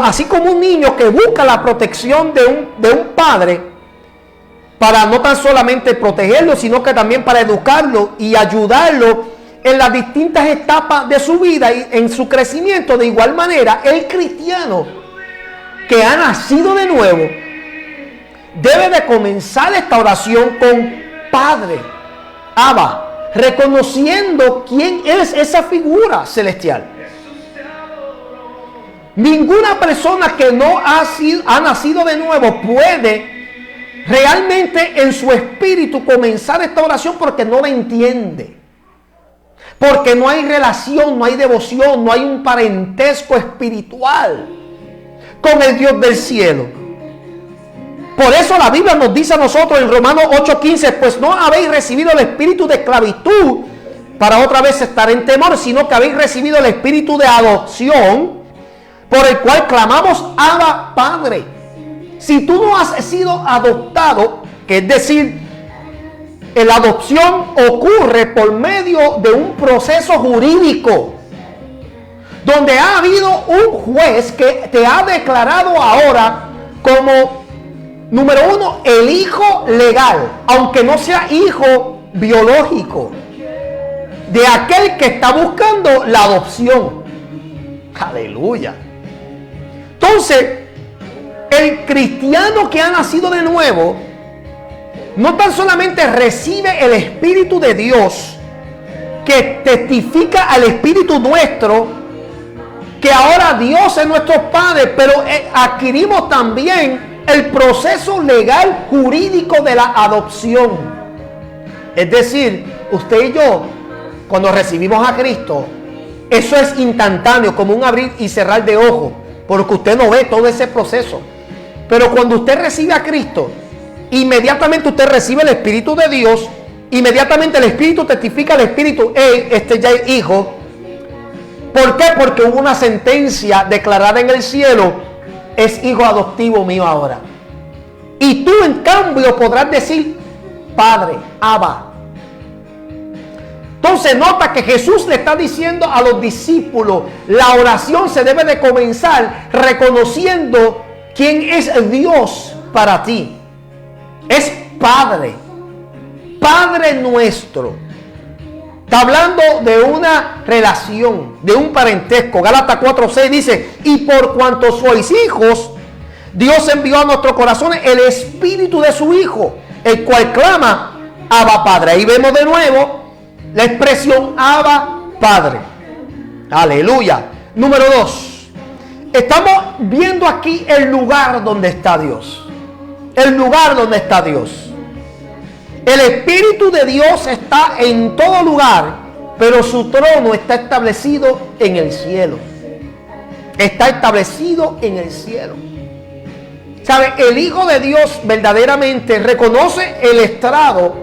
así como un niño que busca la protección de un padre, para no tan solamente protegerlo, sino que también para educarlo y ayudarlo en las distintas etapas de su vida y en su crecimiento. De igual manera, el cristiano que ha nacido de nuevo debe de comenzar esta oración con Padre, Abba, reconociendo quién es esa figura celestial. Ninguna persona que no ha nacido de nuevo puede realmente en su espíritu comenzar esta oración porque no la entiende. Porque no hay relación, no hay devoción, no hay un parentesco espiritual con el Dios del cielo. Por eso la Biblia nos dice a nosotros en Romanos 8:15, pues no habéis recibido el espíritu de esclavitud para otra vez estar en temor, sino que habéis recibido el espíritu de adopción, por el cual clamamos Abba, Padre. Si tú no has sido adoptado, que es decir, la adopción ocurre por medio de un proceso jurídico, donde ha habido un juez que te ha declarado ahora como, número uno, el hijo legal, aunque no sea hijo biológico, de aquel que está buscando la adopción. Aleluya. Entonces, el cristiano que ha nacido de nuevo no tan solamente recibe el Espíritu de Dios, que testifica al Espíritu nuestro, que ahora Dios es nuestro Padre, pero adquirimos también el proceso legal jurídico de la adopción. Es decir, usted y yo, cuando recibimos a Cristo, eso es instantáneo, como un abrir y cerrar de ojos, porque usted no ve todo ese proceso. Pero cuando usted recibe a Cristo, inmediatamente usted recibe el Espíritu de Dios, inmediatamente el Espíritu testifica al Espíritu, este ya es hijo. ¿Por qué? Porque hubo una sentencia declarada en el cielo, es hijo adoptivo mío ahora. Y tú en cambio podrás decir, Padre, Abba. Entonces nota que Jesús le está diciendo a los discípulos, la oración se debe de comenzar reconociendo quién es Dios para ti. Es Padre, Padre nuestro. Está hablando de una relación, de un parentesco. Gálatas 4:6 dice, y por cuanto sois hijos, Dios envió a nuestros corazones el Espíritu de su Hijo, el cual clama, Abba Padre. Ahí vemos de nuevo la expresión Abba Padre. Aleluya. Número 2. Estamos viendo aquí el lugar donde está Dios. El lugar donde está Dios. El Espíritu de Dios está en todo lugar, pero su trono está establecido en el cielo. Está establecido en el cielo. ¿Sabe? El Hijo de Dios verdaderamente reconoce el estrado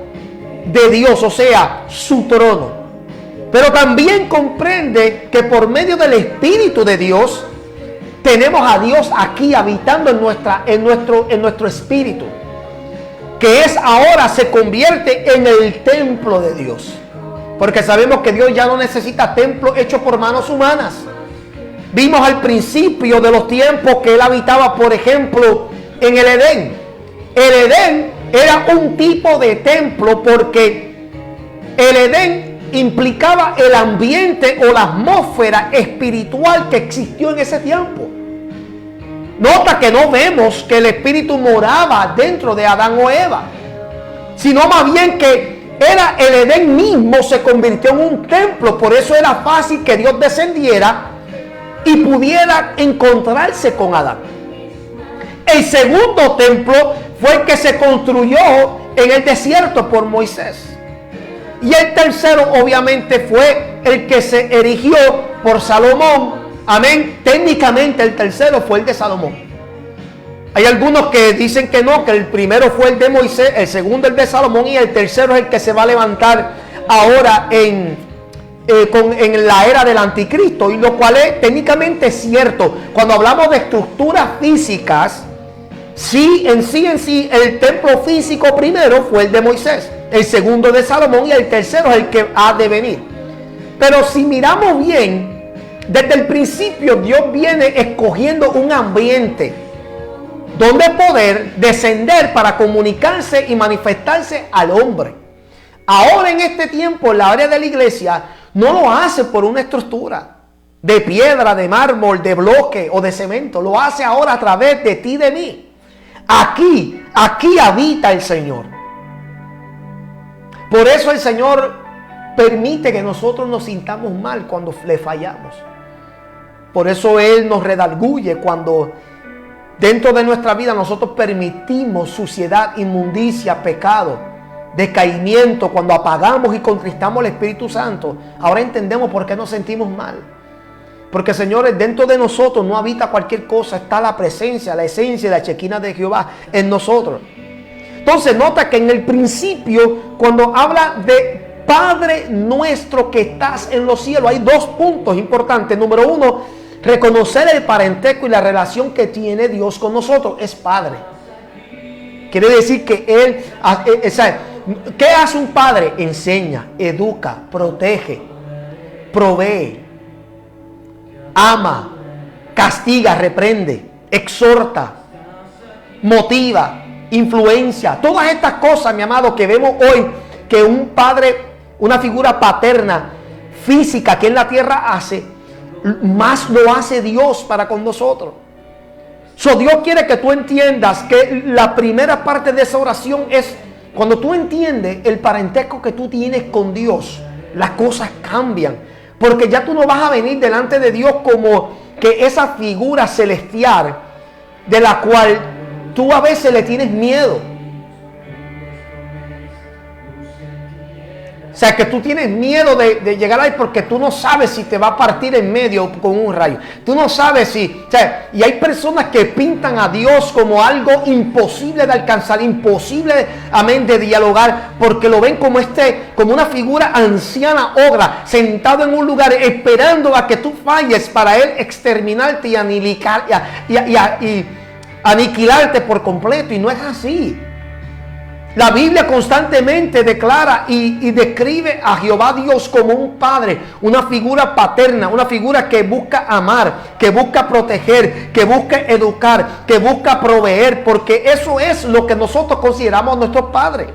de Dios, o sea, su trono. Pero también comprende que por medio del Espíritu de Dios tenemos a Dios aquí habitando en nuestro espíritu, que es ahora se convierte en el templo de Dios. Porque sabemos que Dios ya no necesita templo hecho por manos humanas. Vimos al principio de los tiempos que Él habitaba, por ejemplo, en el Edén. El Edén era un tipo de templo porque el Edén implicaba el ambiente o la atmósfera espiritual que existió en ese tiempo. Nota que no vemos que el Espíritu moraba dentro de Adán o Eva, sino más bien que era el Edén mismo se convirtió en un templo. Por eso era fácil que Dios descendiera y pudiera encontrarse con Adán. El segundo templo fue el que se construyó en el desierto por Moisés. Y el tercero obviamente fue el que se erigió por Salomón. Amén. Técnicamente el tercero fue el de Salomón. Hay algunos que dicen que no, que el primero fue el de Moisés, el segundo el de Salomón y el tercero es el que se va a levantar ahora en la era del anticristo. Y lo cual es técnicamente cierto. Cuando hablamos de estructuras físicas, en sí, el templo físico primero fue el de Moisés, el segundo de Salomón y el tercero es el que ha de venir. Pero si miramos bien, desde el principio Dios viene escogiendo un ambiente donde poder descender para comunicarse y manifestarse al hombre. Ahora en este tiempo, en la área de la iglesia, no lo hace por una estructura de piedra, de mármol, de bloque o de cemento. Lo hace ahora a través de ti y de mí. Aquí habita el Señor. Por eso el Señor permite que nosotros nos sintamos mal cuando le fallamos. Por eso Él nos redarguye cuando dentro de nuestra vida nosotros permitimos suciedad, inmundicia, pecado, decaimiento. Cuando apagamos y contristamos al Espíritu Santo, ahora entendemos por qué nos sentimos mal. Porque, señores, dentro de nosotros no habita cualquier cosa, está la presencia, la esencia y la chequina de Jehová en nosotros. Entonces nota que en el principio, cuando habla de Padre nuestro que estás en los cielos, hay dos puntos importantes. Número uno, reconocer el parentesco y la relación que tiene Dios con nosotros. Es Padre. Quiere decir que Él, ¿qué hace un padre? Enseña, educa, protege, provee, ama, castiga, reprende, exhorta, motiva, influencia. Todas estas cosas, mi amado, que vemos hoy que un padre, una figura paterna física aquí en la tierra hace, más lo hace Dios para con nosotros. Dios quiere que tú entiendas que la primera parte de esa oración es cuando tú entiendes el parentesco que tú tienes con Dios, las cosas cambian. Porque ya tú no vas a venir delante de Dios como que esa figura celestial de la cual tú a veces le tienes miedo. sea, que tú tienes miedo de llegar ahí porque tú no sabes si te va a partir en medio con un rayo. Tú no sabes si... O sea, y hay personas que pintan a Dios como algo imposible de alcanzar, imposible, amén, de dialogar, porque lo ven como una figura anciana, ogra, sentado en un lugar esperando a que tú falles para él exterminarte y aniquilarte por completo. Y no es así. La Biblia constantemente declara y describe a Jehová Dios como un padre, una figura paterna, una figura que busca amar, que busca proteger, que busca educar, que busca proveer, porque eso es lo que nosotros consideramos nuestros padres.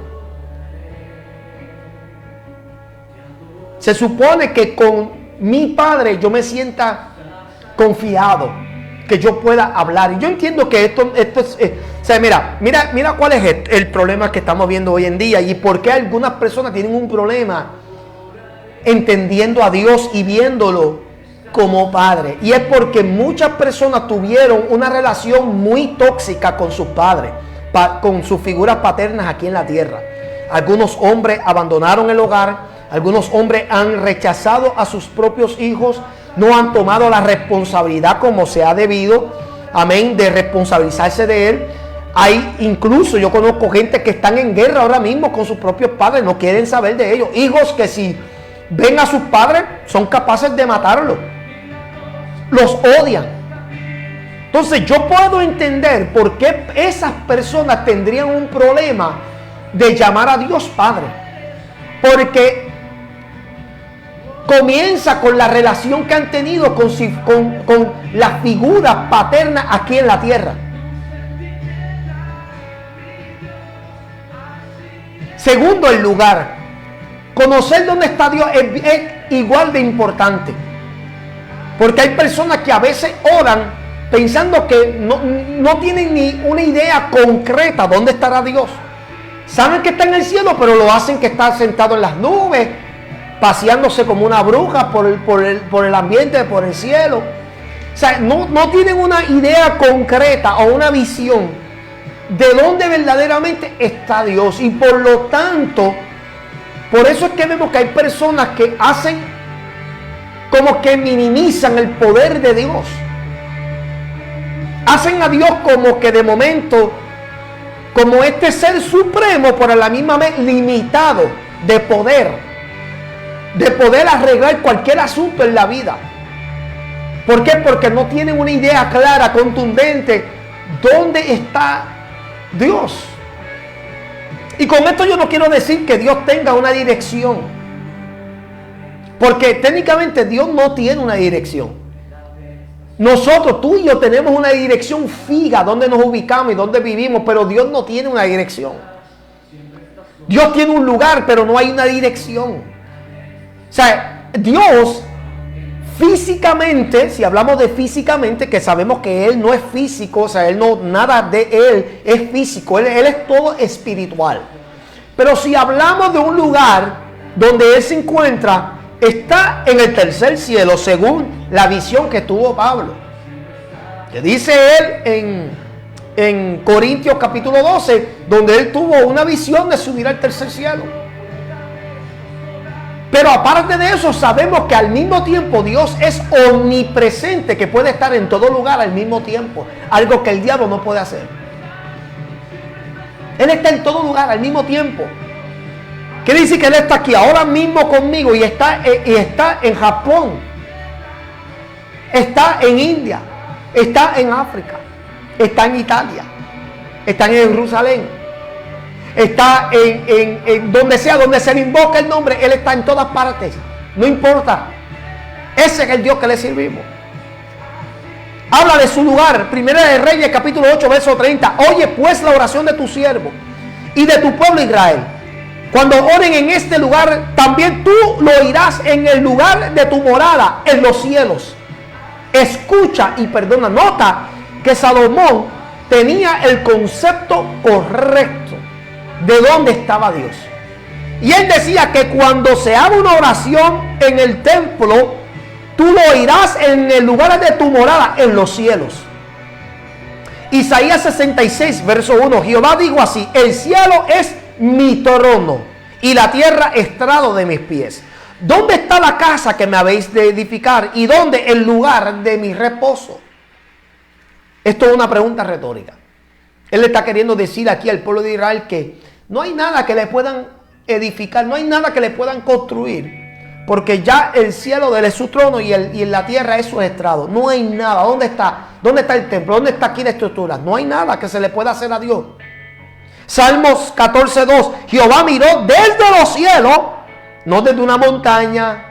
Se supone que con mi padre yo me sienta confiado, que yo pueda hablar. Y yo entiendo que esto es... o sea, mira cuál es el problema que estamos viendo hoy en día y por qué algunas personas tienen un problema entendiendo a Dios y viéndolo como padre. Y es porque muchas personas tuvieron una relación muy tóxica con sus padres, con sus figuras paternas aquí en la tierra. Algunos hombres abandonaron el hogar, algunos hombres han rechazado a sus propios hijos, no han tomado la responsabilidad como se ha debido, amén, de responsabilizarse de él. Hay incluso, yo conozco gente que están en guerra ahora mismo con sus propios padres, no quieren saber de ellos. Hijos que si ven a sus padres son capaces de matarlos, los odian. Entonces yo puedo entender por qué esas personas tendrían un problema de llamar a Dios Padre, porque comienza con la relación que han tenido con la figura paterna aquí en la tierra. Segundo, el lugar. Conocer dónde está Dios es igual de importante. Porque hay personas que a veces oran pensando que no tienen ni una idea concreta dónde estará Dios. Saben que está en el cielo, pero lo hacen que está sentado en las nubes, paseándose como una bruja por el ambiente, por el cielo. O sea, no tienen una idea concreta o una visión de dónde verdaderamente está Dios. Y por lo tanto, por eso es que vemos que hay personas que hacen como que minimizan el poder de Dios. Hacen a Dios como que de momento, como este ser supremo, por la misma vez limitado de poder arreglar cualquier asunto en la vida. ¿Por qué? Porque no tienen una idea clara, contundente, dónde está Dios. Y con esto yo no quiero decir que Dios tenga una dirección, porque técnicamente Dios no tiene una dirección. Nosotros, tú y yo, tenemos una dirección fija, donde nos ubicamos y donde vivimos, pero Dios no tiene una dirección. Dios tiene un lugar, pero no hay una dirección. O sea, Dios físicamente, si hablamos de físicamente, que sabemos que Él no es físico, o sea, nada de Él es físico, Él es todo espiritual. Pero si hablamos de un lugar donde Él se encuentra, está en el tercer cielo, según la visión que tuvo Pablo. Que dice él en Corintios capítulo 12, donde él tuvo una visión de subir al tercer cielo. Pero aparte de eso, sabemos que al mismo tiempo Dios es omnipresente, que puede estar en todo lugar al mismo tiempo, algo que el diablo no puede hacer. Él está en todo lugar al mismo tiempo. ¿Qué dice? Que Él está aquí ahora mismo conmigo y está en Japón, está en India, está en África, está en Italia, está en Jerusalén. Está en donde sea, donde se le invoca el nombre, Él está en todas partes. No importa. Ese es el Dios que le servimos. Habla de su lugar. Primera de Reyes, capítulo 8, verso 30. Oye pues la oración de tu siervo y de tu pueblo Israel. Cuando oren en este lugar, también tú lo oirás en el lugar de tu morada, en los cielos. Escucha y perdona. Nota que Salomón tenía el concepto correcto de dónde estaba Dios. Y él decía que cuando se haga una oración en el templo, tú lo oirás en el lugar de tu morada, en los cielos. Isaías 66, verso 1. Jehová dijo así: el cielo es mi trono y la tierra estrado de mis pies. ¿Dónde está la casa que me habéis de edificar? ¿Y dónde el lugar de mi reposo? Esto es una pregunta retórica. Él le está queriendo decir aquí al pueblo de Israel que no hay nada que le puedan edificar, no hay nada que le puedan construir, porque ya el cielo de él es su trono y la tierra es su estrado. No hay nada. ¿Dónde está? ¿Dónde está el templo? ¿Dónde está aquí la estructura? No hay nada que se le pueda hacer a Dios. Salmos 14:2. Jehová miró desde los cielos, no desde una montaña,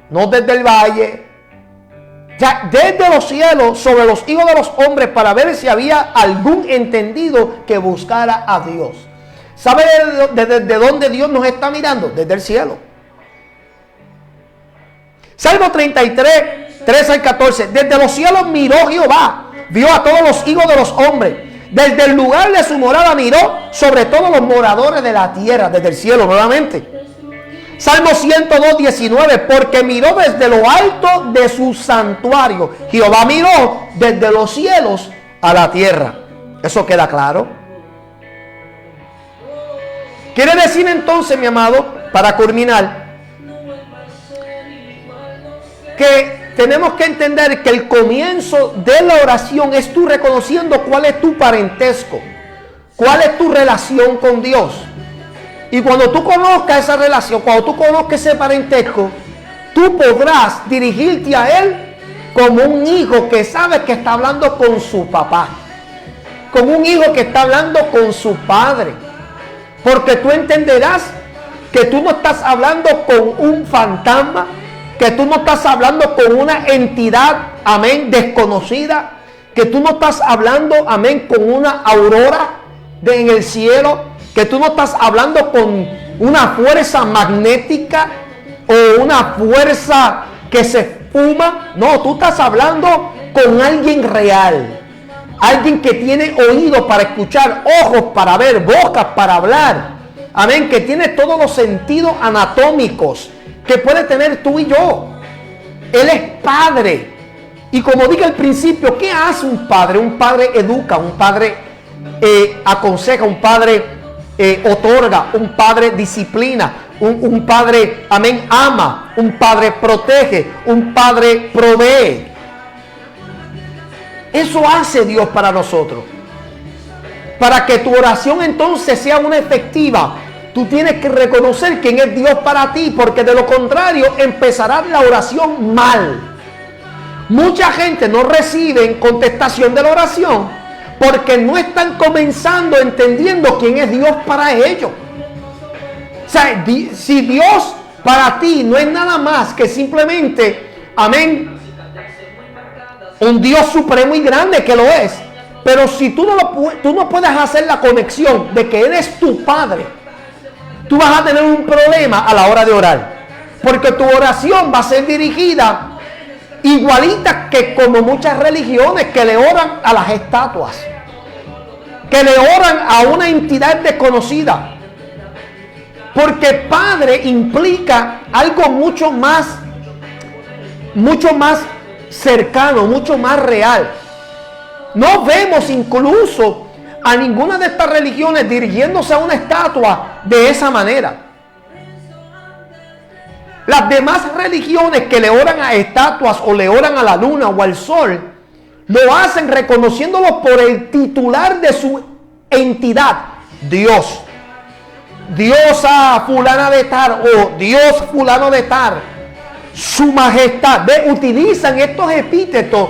no desde el valle, ya desde los cielos sobre los hijos de los hombres, para ver si había algún entendido que buscara a Dios. ¿Sabe desde dónde Dios nos está mirando? Desde el cielo. Salmo 33, 13 al 14. Desde los cielos miró Jehová, vio a todos los hijos de los hombres. Desde el lugar de su morada miró sobre todos los moradores de la tierra. Desde el cielo nuevamente. Salmo 102, 19. Porque miró desde lo alto de su santuario. Jehová miró desde los cielos a la tierra. ¿Eso queda claro? Quiere decir entonces, mi amado, para culminar, que tenemos que entender que el comienzo de la oración es tú reconociendo cuál es tu parentesco, cuál es tu relación con Dios. Y cuando tú conozcas esa relación, cuando tú conozcas ese parentesco, tú podrás dirigirte a Él como un hijo que sabe que está hablando con su papá, como un hijo que está hablando con su padre, porque tú entenderás que tú no estás hablando con un fantasma, que tú no estás hablando con una entidad, amén, desconocida, que tú no estás hablando, amén, con una aurora en el cielo, que tú no estás hablando con una fuerza magnética o una fuerza que se fuma. No, tú estás hablando con alguien real, alguien que tiene oídos para escuchar, ojos para ver, bocas para hablar, amén, que tiene todos los sentidos anatómicos que puede tener tú y yo. Él es padre. Y como dije al principio, ¿qué hace un padre? Un padre educa, un padre aconseja, un padre otorga, un padre disciplina, un padre, amén, ama, un padre protege, un padre provee. Eso hace Dios para nosotros. Para que tu oración entonces sea una efectiva, tú tienes que reconocer quién es Dios para ti, porque de lo contrario empezará la oración mal. Mucha gente no recibe contestación de la oración porque no están comenzando entendiendo quién es Dios para ellos. O sea, si Dios para ti no es nada más que simplemente, amén, un Dios supremo y grande, que lo es, pero si tú no puedes hacer la conexión de que Él es tu Padre, tú vas a tener un problema a la hora de orar, porque tu oración va a ser dirigida igualita que como muchas religiones que le oran a las estatuas, que le oran a una entidad desconocida, porque Padre implica algo mucho más cercano, mucho más real. No vemos incluso a ninguna de estas religiones dirigiéndose a una estatua de esa manera. Las demás religiones que le oran a estatuas o le oran a la luna o al sol, lo hacen reconociéndolo por el titular de su entidad, Dios. Diosa fulana de tal o Dios fulano de tal, su majestad. Utilizan estos epítetos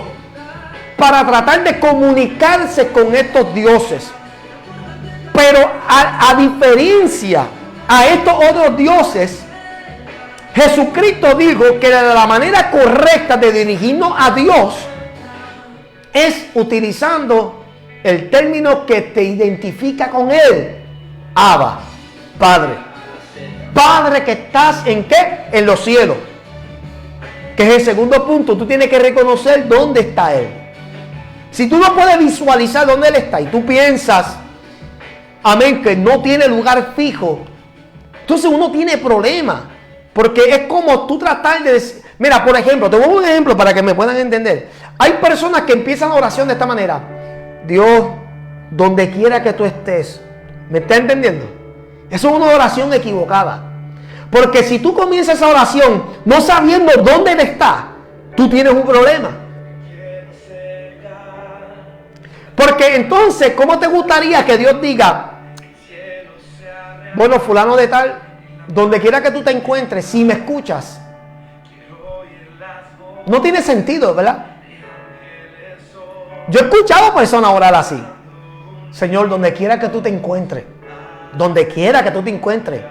para tratar de comunicarse con estos dioses. Pero a diferencia a estos otros dioses, Jesucristo dijo que la manera correcta de dirigirnos a Dios es utilizando el término que te identifica con Él. Abba, Padre. Padre que estás ¿en qué? En los cielos. Que es el segundo punto. Tú tienes que reconocer dónde está Él. Si tú no puedes visualizar dónde Él está y tú piensas, amén, que no tiene lugar fijo, entonces uno tiene problemas. Porque es como tú tratar de decir, mira, por ejemplo, te voy a dar un ejemplo para que me puedan entender. Hay personas que empiezan la oración de esta manera: Dios, donde quiera que tú estés, ¿me está entendiendo? Eso es una oración equivocada. Porque si tú comienzas esa oración no sabiendo dónde Él está, tú tienes un problema. Porque entonces, ¿cómo te gustaría que Dios diga, bueno, fulano de tal, donde quiera que tú te encuentres, si me escuchas? No tiene sentido, ¿verdad? Yo he escuchado a personas orar así. Señor, donde quiera que tú te encuentres, donde quiera que tú te encuentres.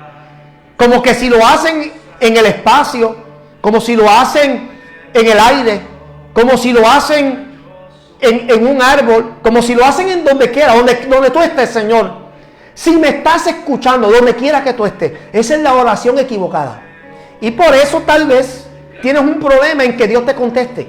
Como que si lo hacen en el espacio, como si lo hacen en el aire, como si lo hacen en un árbol, como si lo hacen en donde quiera, donde tú estés, Señor. Si me estás escuchando, donde quiera que tú estés. Esa es la oración equivocada. Y por eso tal vez tienes un problema en que Dios te conteste.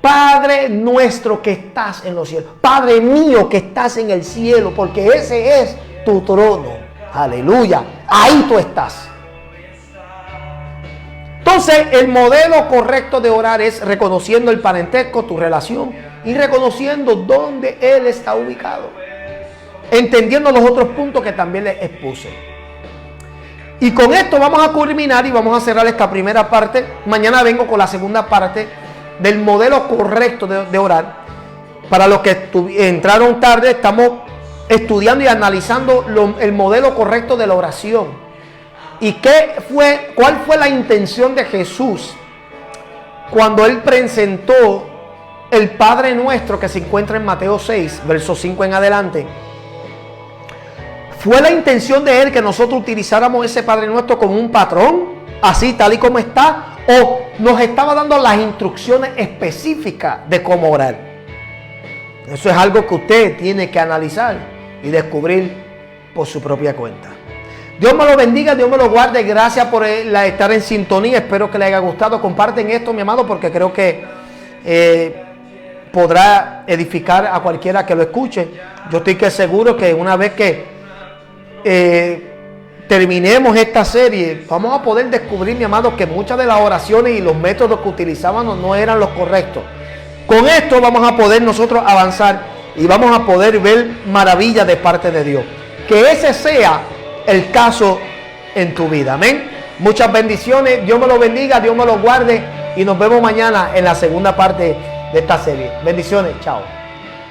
Padre nuestro que estás en los cielos. Padre mío que estás en el cielo, porque ese es tu trono. Aleluya. Ahí tú estás. Entonces, el modelo correcto de orar es reconociendo el parentesco, tu relación, y reconociendo dónde Él está ubicado. Entendiendo los otros puntos que también les expuse. Y con esto vamos a culminar y vamos a cerrar esta primera parte. Mañana vengo con la segunda parte del modelo correcto de orar. Para los que entraron tarde, estamos estudiando y analizando el modelo correcto de la oración. ¿Y cuál fue la intención de Jesús cuando Él presentó el Padre Nuestro que se encuentra en Mateo 6, verso 5 en adelante? ¿Fue la intención de Él que nosotros utilizáramos ese Padre Nuestro como un patrón, así tal y como está? ¿O nos estaba dando las instrucciones específicas de cómo orar? Eso es algo que usted tiene que analizar y descubrir por su propia cuenta. Dios me lo bendiga, Dios me lo guarde. Gracias por estar en sintonía. Espero que les haya gustado. Comparten esto, mi amado, porque creo que podrá edificar a cualquiera que lo escuche. Yo estoy seguro que una vez que terminemos esta serie, vamos a poder descubrir, mi amado, que muchas de las oraciones y los métodos que utilizábamos no eran los correctos. Con esto vamos a poder nosotros avanzar y vamos a poder ver maravillas de parte de Dios. Que ese sea el caso en tu vida. Amén. Muchas bendiciones. Dios me lo bendiga, Dios me lo guarde y nos vemos mañana en la segunda parte de esta serie. Bendiciones. Chao.